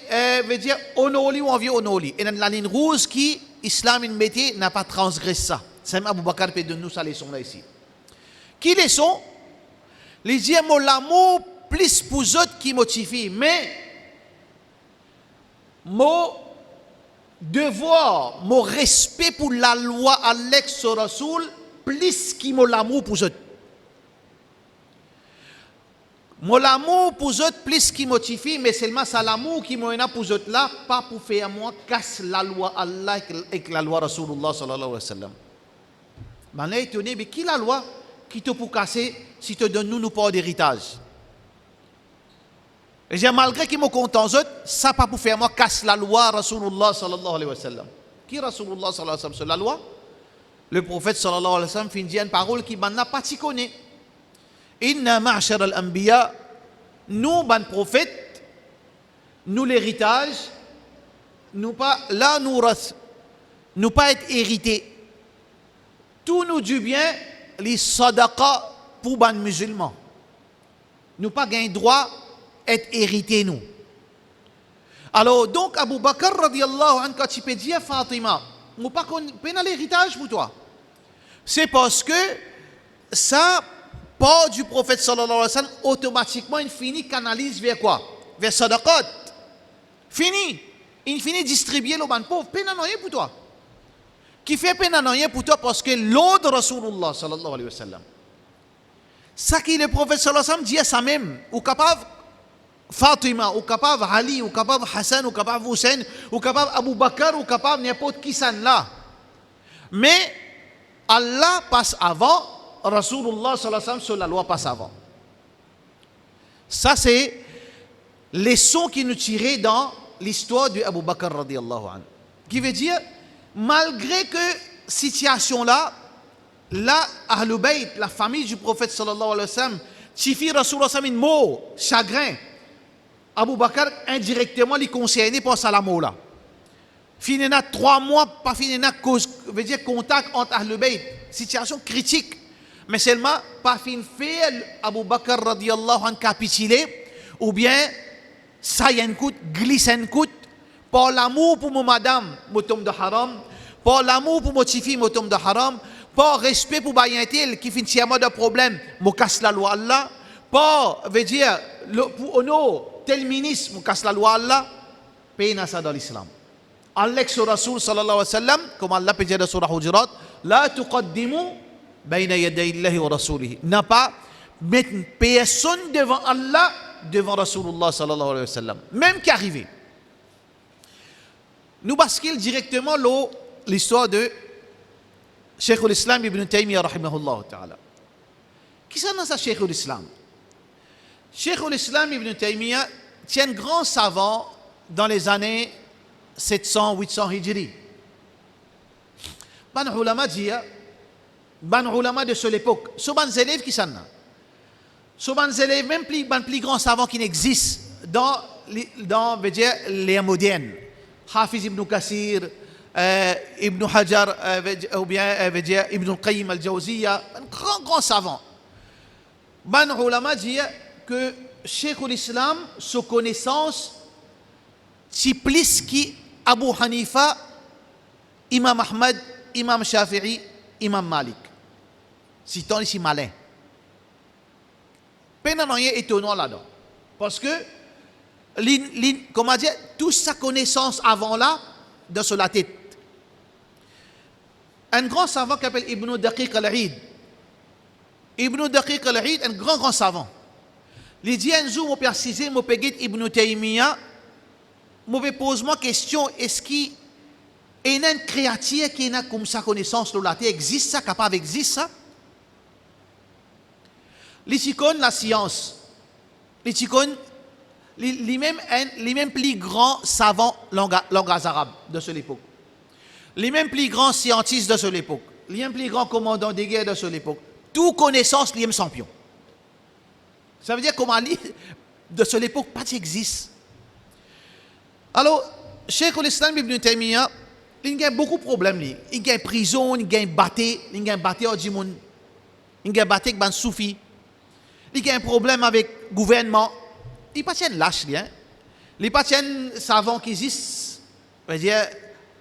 [SPEAKER 3] veut dire honoré ou envie honoré. Et il y a la ligne rouge qui Islam in métier n'a pas transgressé ça. C'est Abu Bakr peut donner nous sa leçon là ici. Qui leçon? Les dire mon l'amour plus pour autres qui motive, mais mon devoir, mon respect pour la loi Alex Rasoul plus qui mon l'amour pour autres. Mon amour pour autres plus qui motive, mais seulement c'est l'amour qui m'a pour autres là, pas pour faire moi casse la loi Allah avec la loi Rasulullah sallallahu alayhi wa sallam. Ben là, étonné, mais qui la loi qui te pour casser si te donne nous pas d'héritage? Et j'ai malgré qu'il me content autres, ça pas pour faire moi casse la loi Rasulullah sallallahu alayhi wa sallam. Qui Rasulullah sallallahu alayhi wa sallam? C'est la loi. Le prophète sallallahu alayhi wa sallam fait une parole qui n'a pas t'y connaît. Inna ma'ashar al-anbiya, nous, ban prophètes, nous l'héritage, nous pas la nourath, nous pas être hérités. Tout nous du bien, les sadaqa pour les musulmans. Nous pas gain droit être hérités nous. Alors donc Abu Bakr radiallahu anhu quand il peut dire Fatima, nous pas qu'on l'héritage pour toi. C'est parce que ça part du prophète sallallahu alayhi wa sallam automatiquement il finit canalise vers quoi? Vers sadaqat. Fini. Il finit distribuer le ban pauvre. Peine à rien pour toi. Qui fait peine à rien pour toi parce que l'autre Rasulullah sallallahu alayhi wa sallam. Ça qui le prophète sallallahu alayhi wa sallam dit à ça même. Ou capable Fatima, ou capable Ali, ou capable Hassan, ou capable Hussein, ou capable Abu Bakr, ou capable n'importe qui ça là. Mais Allah passe avant, Rasulullah sallallahu alayhi wa sallam sur la loi passe avant. Ça c'est les leçons qui nous tiraient dans l'histoire de Abu Bakr radiallahu anhu. Qui veut dire, malgré que situation là, Ahlul Bayt, la famille du prophète sallallahu alayhi wa sallam, Tifi Rasulullah sallallahu alayhi wa sallam, mot, chagrin, Abu Bakr indirectement les concerné par ça la mot là. Finina 3 mois, pas finina cause, veut dire contact entre Ahlul Bayt, situation critique. Mais seulement, pas fin fait Abu Bakr radiallahu anhu capituler, ou bien ça y a un coup, glisse un coup, par l'amour pour mon madame, mon tombe de haram, par l'amour pour mon tifi, mon tombe de haram, par respect pour bayantel qui finit à de problème, mon casse la loi Allah, par, veut dire, pour honor, tel ministre, mon casse la loi Allah, peine ça dans l'islam. Allah sur Rasul sallallahu alayhi wa sallam, comme Allah peut dire dans Surah Hujurat, la tuqaddimu bayna yaday Allahi wa rasulihi. N'a pas mettre personne devant Allah, devant Rasulullah sallallahu alayhi wa sallam. Même qui arrivé. Nous basculons directement l'histoire de Cheikh l'Islam Ibn Taymiyyah rahimahullah ta'ala. Qui c'est dans ça Cheikh l'Islam? Cheikh l'Islam Ibn Taymiyyah tient un grand savant dans les années 700-800 Hijri. Ban ulama dit, ban ulama de cette époque, ce ban élèves qui sont là. Ce ban élèves, même plus grand savant qui n'existe dans veut dire, les modernes. Hafiz ibn Kassir, Ibn Hajar, ou bien veut dire, Ibn Qayyim al-Jawziyya, un grand savant. Ban ulama dit que Cheikh l'Islam, sa connaissance, c'est plus qui Abu Hanifa, Imam Ahmad, Imam Shafi'i, Imam Malik. C'est tant ici malin. Peine à rien étonnant là-dedans. Parce que, comment dire, toute sa connaissance avant là, dans sur la tête. Un grand savant qui s'appelle Ibn Daqiq al-Eid. Ibn Daqiq al-Eid, un grand savant. Il dit un jour, je précise, je peux Ibn Taymiyyah, je pose moi question, est-ce qu'il y a une créature qui a comme sa connaissance de la terre, existe ça, capable d'exister ça? L'icône, la science, l'icône, les mêmes plus grands savants langage arabe de cette époque, les mêmes plus grands scientistes de cette époque, les mêmes plus grands commandants de guerre de cette époque, toute connaissance, les mêmes champions. Ça veut dire comment de cette époque, pas d'existe. Alors, Cheikh l'Islam Ibn Taymiyyah, il y a beaucoup de problèmes. Il y a prison, il y a batté, il y a batté au Djimoun, il y a batté avec les soufis. Il y a un problème avec le gouvernement. Il n'y a pas de lâche, il n'y a pas de savant qui existe. Veut dire,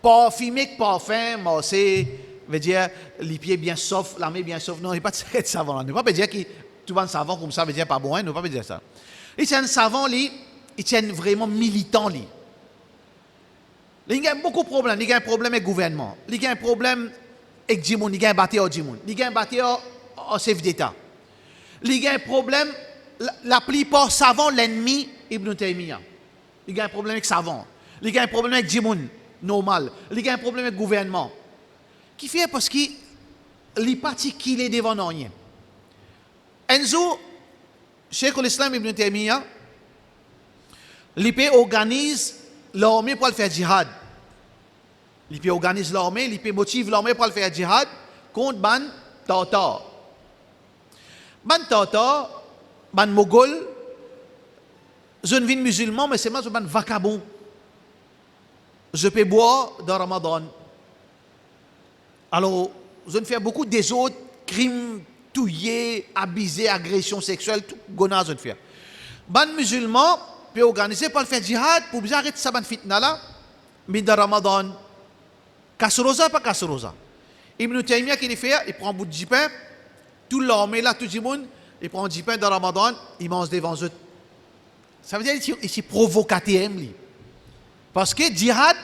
[SPEAKER 3] pas fumé, pas faim, mais c'est, veut dire, les pieds bien saufs, la main bien sauf. Non, il n'y a pas de savant. Il ne peut pas dire que tu vas un savant comme ça, veut dire pas bon, il ne peut pas dire ça. Il y a un savant, il y a vraiment militant. Il y a beaucoup de problèmes. Il y a un problème avec le gouvernement. Il y a un problème avec Djimoun. Il y a un bâtiment au Djimoun. Il y a un bâtiment au chef d'État. Il y a un problème, la plupart savants, l'ennemi Ibn Taymiyyah. Il y a un problème avec savants. Il y a un problème avec Djimoun, normal. Il y a un problème avec le gouvernement. Qui fait parce qu'il est parti qu'il est devant rien. Enzo, Cheikh l'Islam Ibn Taymiyyah, il organise l'armée pour le faire djihad. Il organise l'armée, il motive l'armée pour le faire djihad contre Ban Tatar. Ban Tatar, Ban Mogol, je ne vis musulman, mais c'est moi, je ban vagabond. Je peux boire dans Ramadan. Alors, je ne fais beaucoup des autres crimes, touillés, abusés, agressions sexuelles, tout, gona, je ne fais. Ban musulman peut organiser pour le faire djihad, pour bien arrêter ça, ban fitna là, mais dans Ramadan, kasroza, pas kasroza. Ibn Taymiyyah, qui le fait, il prend un bout de pain, tout l'armée là, tout le monde, il prend du pain dans Ramadan, il mange devant eux. Ça veut dire qu'il est provocateur. Parce que djihad,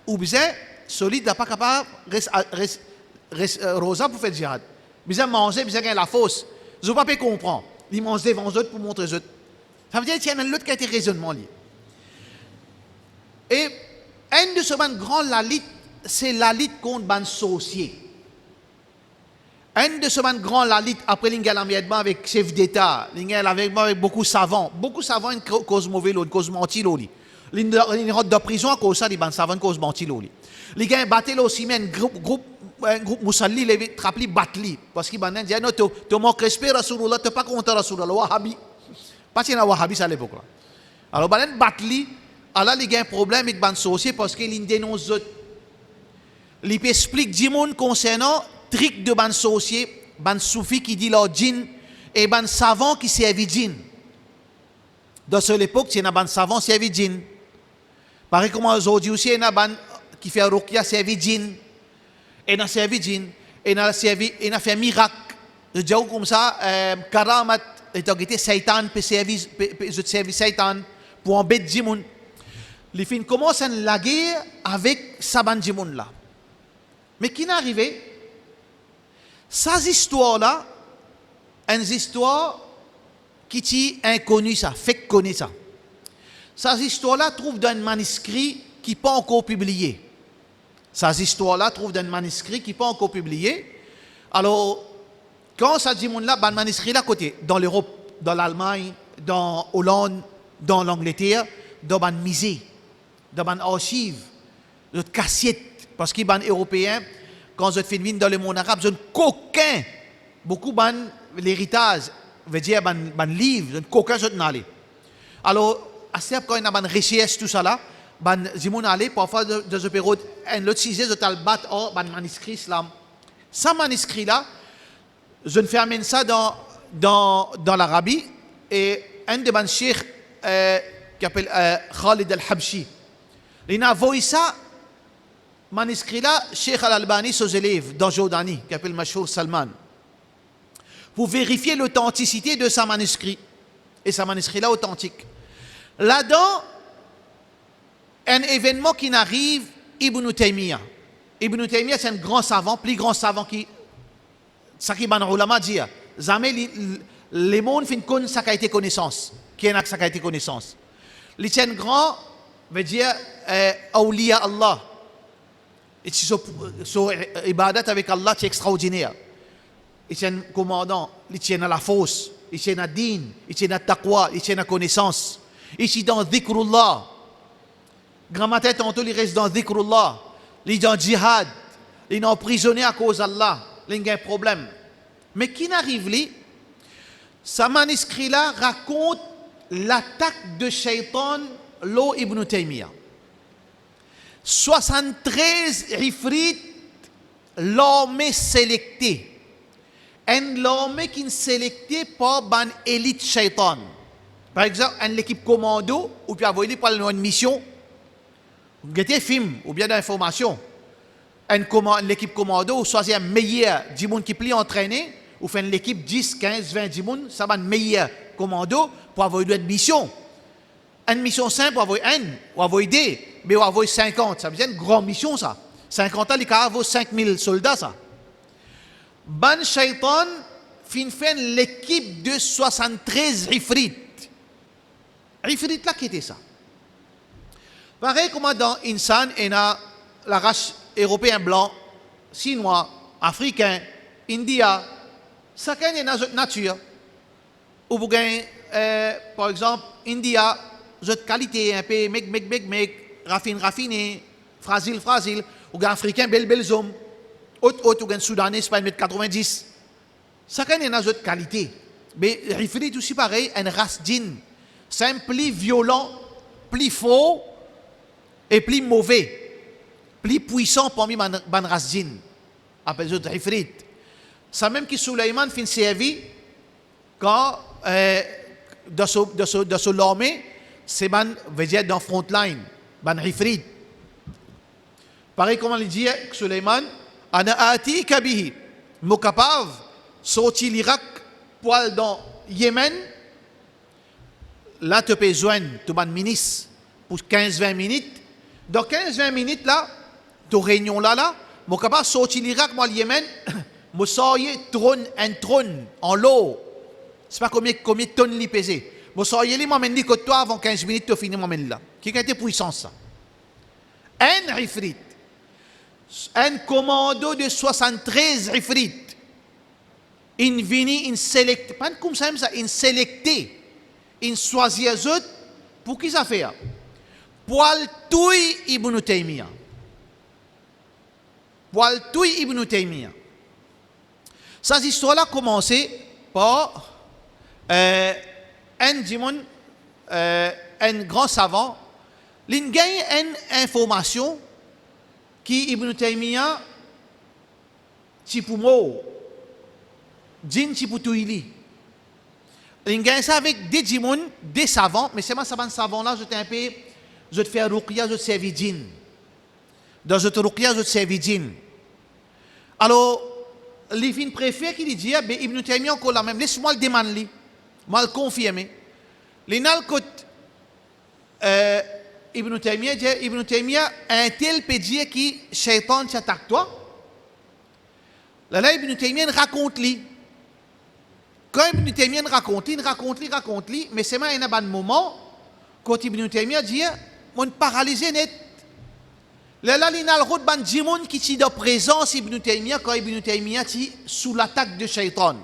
[SPEAKER 3] ou bien, solide, n'est pas capable de rosa pour faire djihad. Bien manger, bien gagner la fausse. Je ne peux pas comprendre. Il mange devant eux pour montrer eux. Ça veut dire qu'il y a un autre qui a été raisonnement. Et un de ce grand lalit, c'est lalit contre ban sorcier. Un de ce grand lalit, après l'ingénieur avec chef d'État, l'ingénieur avec beaucoup de savants. Beaucoup de savants, une cause mauvaise, une cause mentie. Une route de prison à cause de ça, les savants, une cause mentie. Les gars battent aussi, mais un groupe Moussalli, les trappli, battent-li. Parce qu'ils disent, non, tu manques respect, Rasulullah, tu n'es pas content, Rasulullah, Wahhabi. Pas qu'il y a un Wahhabi à l'époque. Alors, ils battent-li. Alors, les gars, un problème, ils ban sorcier parce qu'ils dénoncent eux. Ils expliquent du monde concernant trick de ban sorcier, ban soufi qui dit leur djinn et ban savant qui servent djinn. Dans cette époque, il y a un ban savant qui servent djinn. Pareil comme aujourd'hui aussi, il y a un ban qui fait ruqya servent djinn. Et dans servi djinn, et dans fait un miracle. Je dis comme ça, karamat, et donc Satan peut servir Satan pour embêter djinn. Les filles commencent la guerre avec Saban djinn là. Mais qui n'est arrivé? Ces histoires-là, une histoire qui est inconnue, ça, fait connaître ça. Ces histoires-là trouvent dans un manuscrit qui n'est pas encore publié. Ces histoires-là trouvent dans un manuscrit qui n'est pas encore publié. Alors, quand ça dit là, un manuscrit là côté, dans l'Europe, dans l'Allemagne, dans Hollande, dans l'Angleterre, dans un musée, dans un archive, dans une cassette, parce qu'il y a un Européen, quand je fais dans le monde arabe, je ne coquin, beaucoup de l'héritage, veut dire un livre, je ne coquin, je ne aller. Alors, assez quand il y a une recherche, tout ça là, je ne aller, parfois, de ce période, un autre sujet, je ne bat un manuscrit islam. Ce manuscrit-là, je ne fais ça dans l'Arabie, et un de mes cheikhs, qui s'appelle Khalid al-Habshi, il a envoyé ça, manuscrit-là, Cheikh Al-Albani, ses élèves dans Jordanie, qui s'appelle Mashour Salman, pour vérifier l'authenticité de sa manuscrit. Et sa manuscrit-là authentique. Là-dedans, un événement qui n'arrive, Ibn Taymiyyah. Ibn Taymiyyah, c'est un grand savant, plus grand savant qui. Ça qui ban ulama dit. Jamais les mondes fin connaissent sa qualité connaissance. Qui est sa qualité connaissance. Les tiens grand, veut dire, awliya Allah. Et son ibadat avec Allah, c'est extraordinaire. Il tient commandant, il tient à la force, il tient à din, il tient à taqwa, il tient à connaissance. Il tient dans dhikrullah. Grand matin, tantôt, il reste dans dhikrullah. Il est dans djihad. Il est emprisonné à cause d'Allah. Il a un problème. Mais qui n'arrive là, ce manuscrit-là raconte l'attaque de Shaitan, l'eau Ibn Taymiyyah. 73 ifrit, l'armée sélectée. Une armée qui est sélectée par une élite Shaitan. Par exemple, une équipe commando, ou bien envoyée par une mission, ou bien des films, ou bien d'informations. L'équipe commando, ou soit un meilleur du monde qui est entraîné, ou fait l'équipe 10, 15, 20 du monde, ça va un meilleur commando pour avoir une mission. Une mission simple, pour avoir une, ou avoir deux, mais ou avoir 50. Ça veut dire une grande mission, ça. 50 ans, il y a 5000 soldats, ça. Ban Shaitan fait l'équipe de 73 Ifrit. Ifrit, là, qui était ça? Pareil comme dans Insan, et dans la race européenne blanc, chinois, africain, indien, chacun est dans notre nature. Ou vous gagnez, par exemple, India, votre qualité, un peu raffiné, fragile, ou gagnez africain, bel homme, ou gagnez soudanais, c'est pas 1m90. Chacun est dans notre qualité. Mais Ifrit est aussi pareil, une race djinn. C'est un plus violent, plus faux et plus mauvais, plus puissant parmi la race djinn. appelle zot ifrit. Ça même qui Suleiman fin servi quand dans ce l'armée, c'est ban veut dire dans front line, ban ifrit. Pareil comme il dit Suleiman, ana atika bihi, mo capable sorti l'Irak poil dans Yémen. Là, tu peux joindre ton ministre pour 15-20 minutes. Dans 15-20 minutes, là, ton réunion là, je suis capable de sortir l'Irak, moi, le Yémen, je suis un trône en l'eau. Ce n'est pas combien de tonnes il pèse. Je suis moi, je que toi, avant 15 minutes, tu finis, moi, là. Qui a été puissant, ça? Un ifrit. Un commando de 73 ifrit. Il vini, il sélecte. Pas comme ça, il sélecté. Il choisit les autres. Pour qui ça fait? Pour Touy Ibn Taymiyyah. Pour Touy Ibn Taymiyyah. Cette histoire-là a commencé par un grand savant. Il gagne une information qui Ibn Taymiyyah Tipoumo, Djin Tipoutouili. Il gagne ça avec des djimoun, des savants, mais c'est moi, ces savants-là, je te fais ruqya, je te servis djinn. Dans je te ruqya, je te servis djinn. Alors, les fins préfèrent qui dit, Ibn Taymiyyah encore la même, laisse-moi le demander, moi le confirmer. Les nalkot, Ibn Taymiyyah, un tel peut dire qui, shaitan t'attaque toi. Là, Ibn Taymiyyah raconte-lui. Quand Ibn Taymiyyah raconte, mais c'est moi un bon moment, quand Ibn Taymiyyah dit, on paralysé net. Là, il y a le route ban djimoun qui est de présence Ibn Taymiyyah quand Ibn Taymiyyah est sous l'attaque de Shaitan.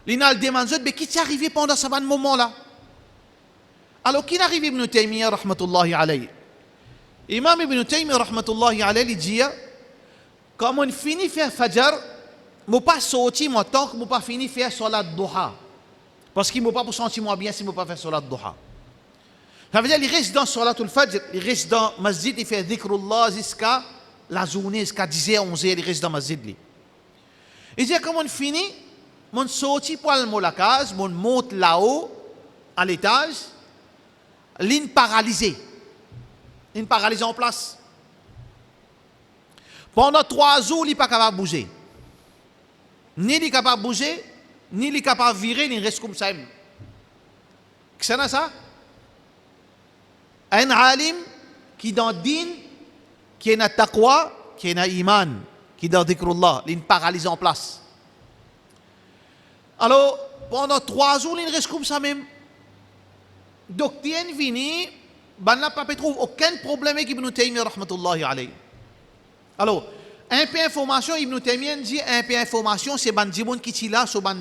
[SPEAKER 3] Il y a le demande, mais qui est arrivé pendant ce bon moment-là? Alors, qui est arrivé Ibn Taymiyyah, rahmatullahi alayhi? Imam Ibn Taymiyyah, rahmatullahi alayhi, il dit, quand on finit de faire Fajr, je ne peux pas sortir tant que je ne pas fini de faire Salat Duha. Parce qu'il ne peut pas sentir moi bien si je ne peux pas faire Salat Duha. Ça veut dire qu'il reste dans Salat al-Fajr, il reste dans le masjid, il fait dhikrullah jusqu'à la journée, jusqu'à 10h, 11h, il reste dans le masjid. Il dit, quand on finit, on sortit pour le molakaz, on monte là-haut, à l'étage, ligne paralysée. Une paralysée en place. Pendant 3 jours, il n'est pas capable de bouger. Ni il est capable de bouger, ni il est capable de virer, ni il reste comme ça. Qu'est-ce que c'est ça? Un alim qui dans din, qui est dans taqwa, qui est dans iman, qui est dans dhikrullah, il est paralysé en place. Alors, pendant 3 jours, il reste comme ça même. Donc, il est venu, ben là, pas trouve aucun problème avec Ibn Taymiyyah, rahmatullahi alayhi. Alors, un peu d'information, Ibn Taymiyyah dit un peu d'information, c'est ban djimoun qui est là, sur ban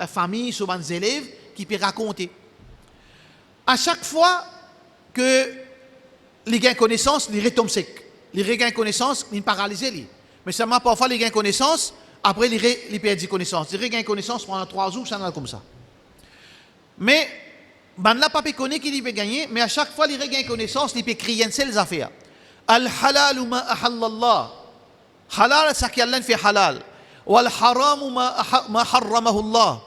[SPEAKER 3] famille, sur ban élèves, qui peut raconter. À chaque fois que les gains connaissance, les retombe sec. Les gains connaissance, ils paralysés. Mais seulement parfois, les gains connaissance, après, ils perdent connaissance. Les gains connaissance pendant 3 jours, ça n'a comme ça. Mais, ben là, pas connaît qu'il peut gagner, mais à chaque fois, les gains connaissance, ils peuvent crier une seule affaire. Al-halal ma ahallallah. Halal, c'est qu'Allah fait halal. Wal haram ma harramahu Allah.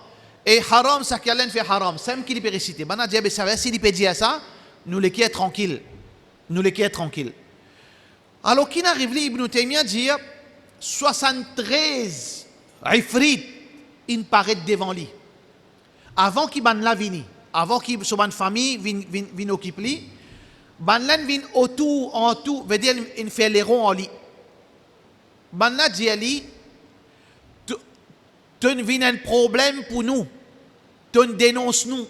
[SPEAKER 3] Et haram, c'est qu'Allah fait haram. C'est ce qu'il peut réciter. Ben, s'il peut dire ça, nous les qui est tranquille. Nous les qui est tranquille. Alors, qui n'arrive là, Ibn Taymiyyah dit 73 ifrit, il paraît devant lui. Avant qu'il ban la vini, avant qu'il soit une famille, vin occupe lui, ban lan vin autour, en tout, veut dire, il fait les ronds en lui. Ban la dit à lui, tu vin un problème pour nous, tu dénonces nous,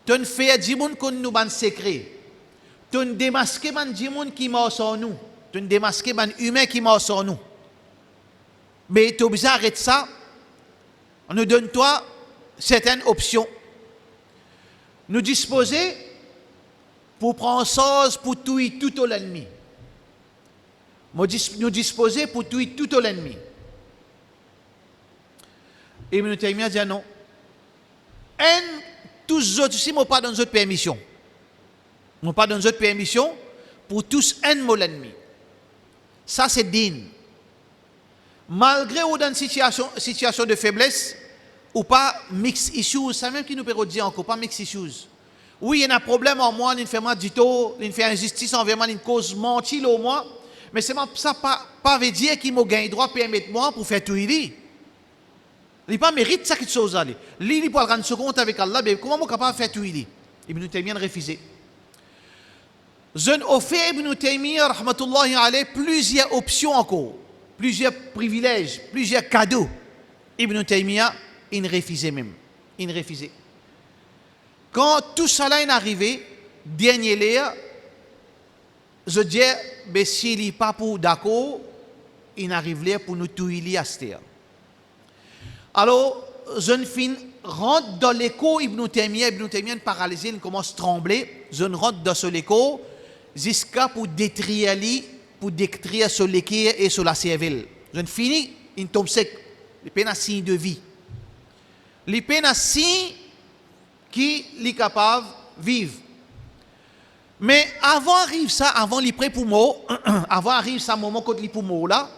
[SPEAKER 3] tu fais dimoun qu'on nous ban secret. Tu démasques ban dimoun qui m'a sur nous. Tu démasques ban humain qui m'a sur nous. Mais tu es obligé d'arrêter ça. On nous donne toi certaines options. Nous disposer pour prendre chose pour tuer tout l'ennemi. Nous disposer pour tuer tout l'ennemi. Et Ibn Taymiyyah dit non. Tous autres ici, pas dans notre permission. Nous pas dans notre permission pour tous un mot l'ennemi. Ça c'est din. Malgré ou dans une situation de faiblesse, ou pas mix issues, ça même qui nous peut dire encore, pas mix issues. Oui, il y a un problème en moi, il fait mal du tout, il fait injustice envers moi, il cause mentir au moi, mais c'est ça pas veut dire qu'il m'a gagné droit permettre moi pour faire tout il. Il pas mérite ça quelque chose là. Il peut rendre compte avec Allah, mais comment est capable de faire tout il? Ibn Taymiyyah refusé. Je offert Ibn Taymiyyah rahmatullahi alayhi plusieurs options encore, plusieurs privilèges, plusieurs cadeaux. Ibn Taymiyyah, il refusait même. Il refusait. Quand tout cela est arrivé, dernier l'air, je dis, ben, s'il n'est pas pour d'accord, il arrive là pour nous tout à cette terre. Alors, jeune fille rentre dans l'écho Ibn Taymiyyah paralysé, il commence à trembler. Je rentre dans ce écho jusqu'à pour détruire sur l'équerre et sur la cervelle. Je finis, il tombe sec. Il peine à signe de vie. Il peine à signe qui est capable de vivre. Mais avant arrive ça, avant les prêts pour moi, avant arrive ça moment quand les pour moi là,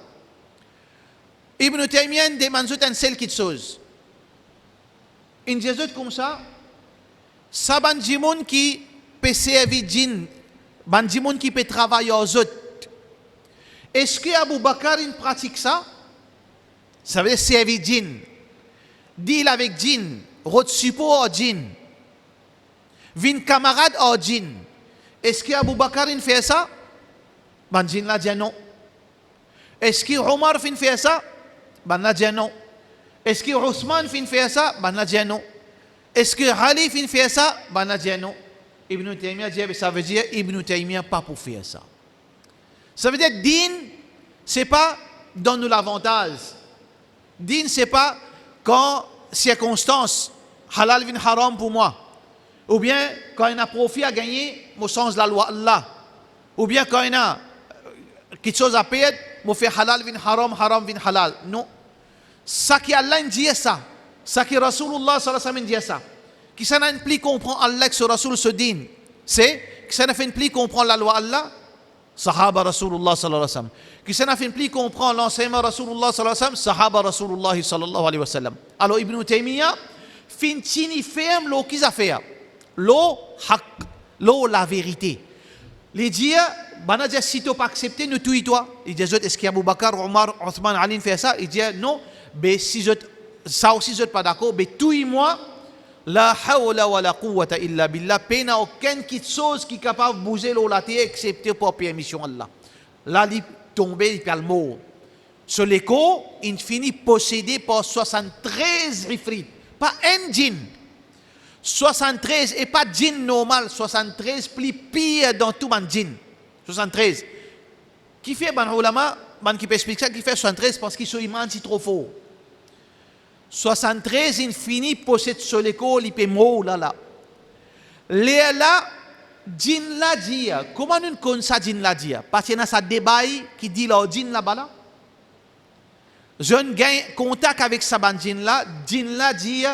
[SPEAKER 3] Ibn Taymiyyah demande une seule chose. Il dit comme ça, ça bandimon qui peut servir djinn, bandimon qui peut travailler aux autres. Est-ce que Abu Bakr il pratique ça? Ça veut dire servir djinn. Deal avec djinn, rot support au djinn. Vin camarade au djinn. Est-ce que Abu Bakr il fait ça? Ben djinn l'a dit non. Est-ce que Omar fait ça? Ben l'a dit non. Est-ce que Ousmane fait ça? Ben l'a dit non. Est-ce que Ali fait ça? Ben l'a dit non. Ibn Taymiyyah dit, ça veut dire Ibn Taymiyyah pas pour faire ça. Ça veut dire din, c'est pas donne-nous l'avantage. Din, c'est pas quand circonstance halal vin haram pour moi. Ou bien quand il y a profit à gagner, au sens de la loi Allah. Ou bien quand il y a quelque chose à perdre, je fais halal vin haram, haram vin halal. Non. Ça qui Allah dit ça. Ça qui Rasulullah sallallahu alayhi wa sallam dit ça. Qui ça n'implique comprendre Allah que ce Rasul se din. C'est que ça n'implique comprendre la loi Allah. Sahaba Rasulullah sallallahu alayhi wa sallam. Qui ça n'implique comprendre l'enseignement Rasulullah sallallahu alayhi wa sallam. Sahaba Rasulullah sallallahu alayhi wa sallam. Alors Ibn Taymiyyah finit ferme l'eau qu'ils a fait. L'eau haq, l'eau la vérité. Les dire, Banadia si tu pas accepté, nous tout toi. Il dit, est-ce qu'il y a Abu Bakr, Omar, Othman, Ali fait ça? Il dit, non, mais si je, ça aussi je ne suis pas d'accord, mais tout et moi, la hawla wa la quwwata illa billah, peine à aucune chose qui est capable de bouger l'eau la terre, excepté pour permission Allah. Là, il tombe, il parle mort. Sur l'écho, il finit possédé par 73 ifrit, pas un djinn. 73 et pas djinn normal, 73 plus pire dans tout le djinn. 73. Qui fait ban ulama, ban qui peut expliquer ça, qui fait 73 parce qu'ils sont immenses, trop fort. 73 il finit possède sur l'école, il peut mourir là. Là, djinn l'a dit, comment nous connaissons ça djinn l'a dit? Parce qu'il y a ça débat qui dit là, djinn là-bas là. Je gagne contact avec ça ban djinn l'a dit,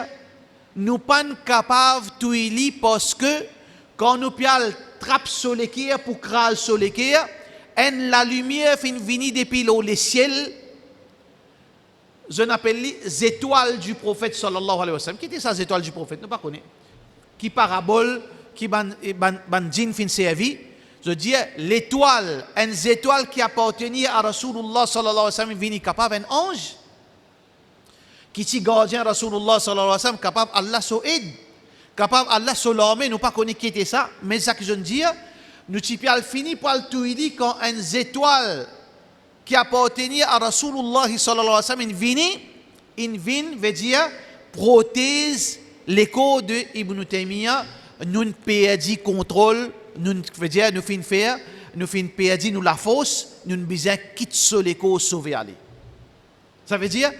[SPEAKER 3] nous pas capables de tout lire parce que quand nous pial trappe sur l'équerre pour craser sur l'équerre, la lumière fin venir depuis le ciel. Je n'appelle les étoiles du prophète sallallahu alayhi wa sallam. Qui était ça, les étoiles du prophète? Nous ne connaissons pas. Qui parabole, qui ban djinn fin servi. Je dis l'étoile, une étoile qui appartenait à Rasulullah sallallahu alayhi wa sallam, vini capable un ange. Qui est gardien Rasulullah sallallahu alayhi wa sallam, capable Allah so aide, capable Allah so l'armée, nous pas connaître qui était ça, mais ça que je veux dire, nous typial fini par le tout dit quand une étoile qui appartenait à Rasulullah sallallahu alayhi wa sallam, une vin veut dire protège l'écho de Ibn Taymiyyah, nous perdit contrôle, nous veut dire nous fin faire, nous fin perdit nous la force, nous besoin quitte sur l'écho sauver aller. Ça veut dire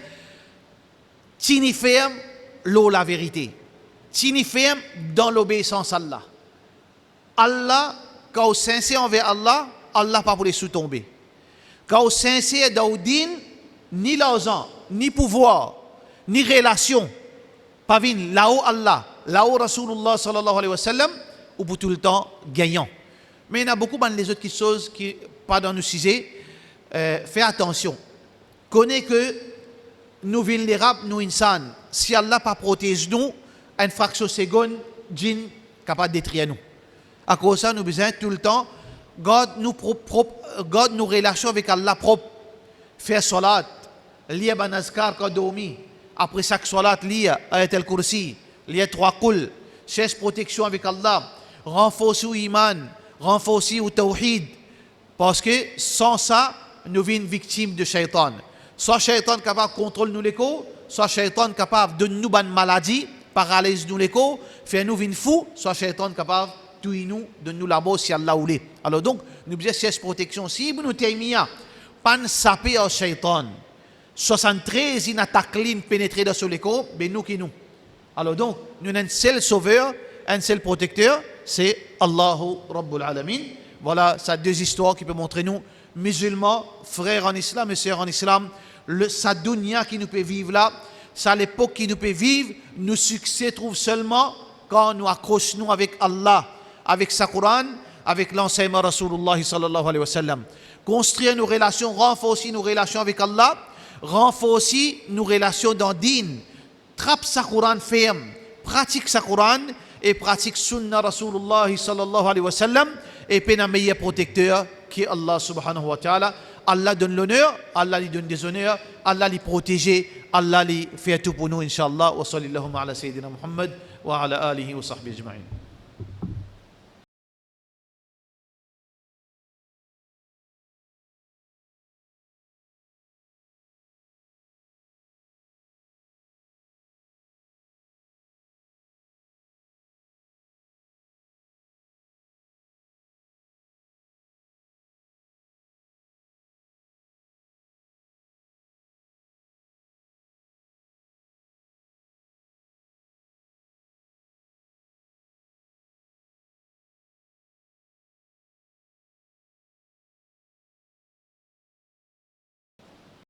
[SPEAKER 3] tini ferme l'eau la vérité. Tini ferme dans l'obéissance à Allah. Allah, quand vous sincère envers Allah, Allah pas pour les sous-tomber. Quand vous sincère dans le din, ni l'argent, ni pouvoir, ni relation, pas vin là-haut Allah, là-haut Rasulullah sallallahu alayhi wa sallam, ou pour tout le temps gagnant. Mais il y a beaucoup de les autres choses qui, pas dans nos sujets, fais attention. connaît que nous vulnérables, nous insan. Si Allah pas protège nous, une fraction seconde, djinn capable de détruire nous. À cause de ça, nous avons besoin tout le temps, garde nos relations avec Allah propre. Faire salat, lire ban azkar quand dormi. Après chaque salat, lire ayat al-kursi, lire 3 qul, cherche protection avec Allah, renforcer l'iman, renforcer le tawhid. Parce que sans ça, nous sommes victimes de shaitan. Soit shaitan capable de contrôler nous les corps, soit shaitan capable de nous une maladie, paralyser nous les corps, faire nous venir fous, soit shaitan capable de nous, de nous la mort si Allah voulait. Alors donc, nous devons chercher protection. Si nous Taymiya, pas saper au shaitan, 73 inattaquent pénétrer dans les corps, ben nous qui nous. Alors donc, nous avons un seul sauveur, un seul protecteur, c'est Allahu Rabbul Alamin. Voilà, ça 2 histoires qui peuvent montrer nous, musulmans, frères en islam et sœurs en islam, sa dunya qui nous peut vivre là, ça l'époque qui nous peut vivre, nos succès trouvent seulement quand nous accrochons avec Allah, avec sa Coran, avec l'enseignement Rasulullah sallallahu alayhi wa sallam. Construire nos relations, renforcer nos relations avec Allah, renforcer nos relations dans Din, trappe sa Coran ferme, pratique sa Coran et pratique Sunna Rasulullah sallallahu alayhi wa sallam et puis un meilleur protecteur qui est Allah subhanahu wa ta'ala. Allah donne l'honneur, Allah lui donne des honneurs, Allah lui protège, Allah lui fait tout pour nous, inshallah. Wa sallallahu ala sayyidina Muhammad wa ala alihi wa sahbihi ajma'in.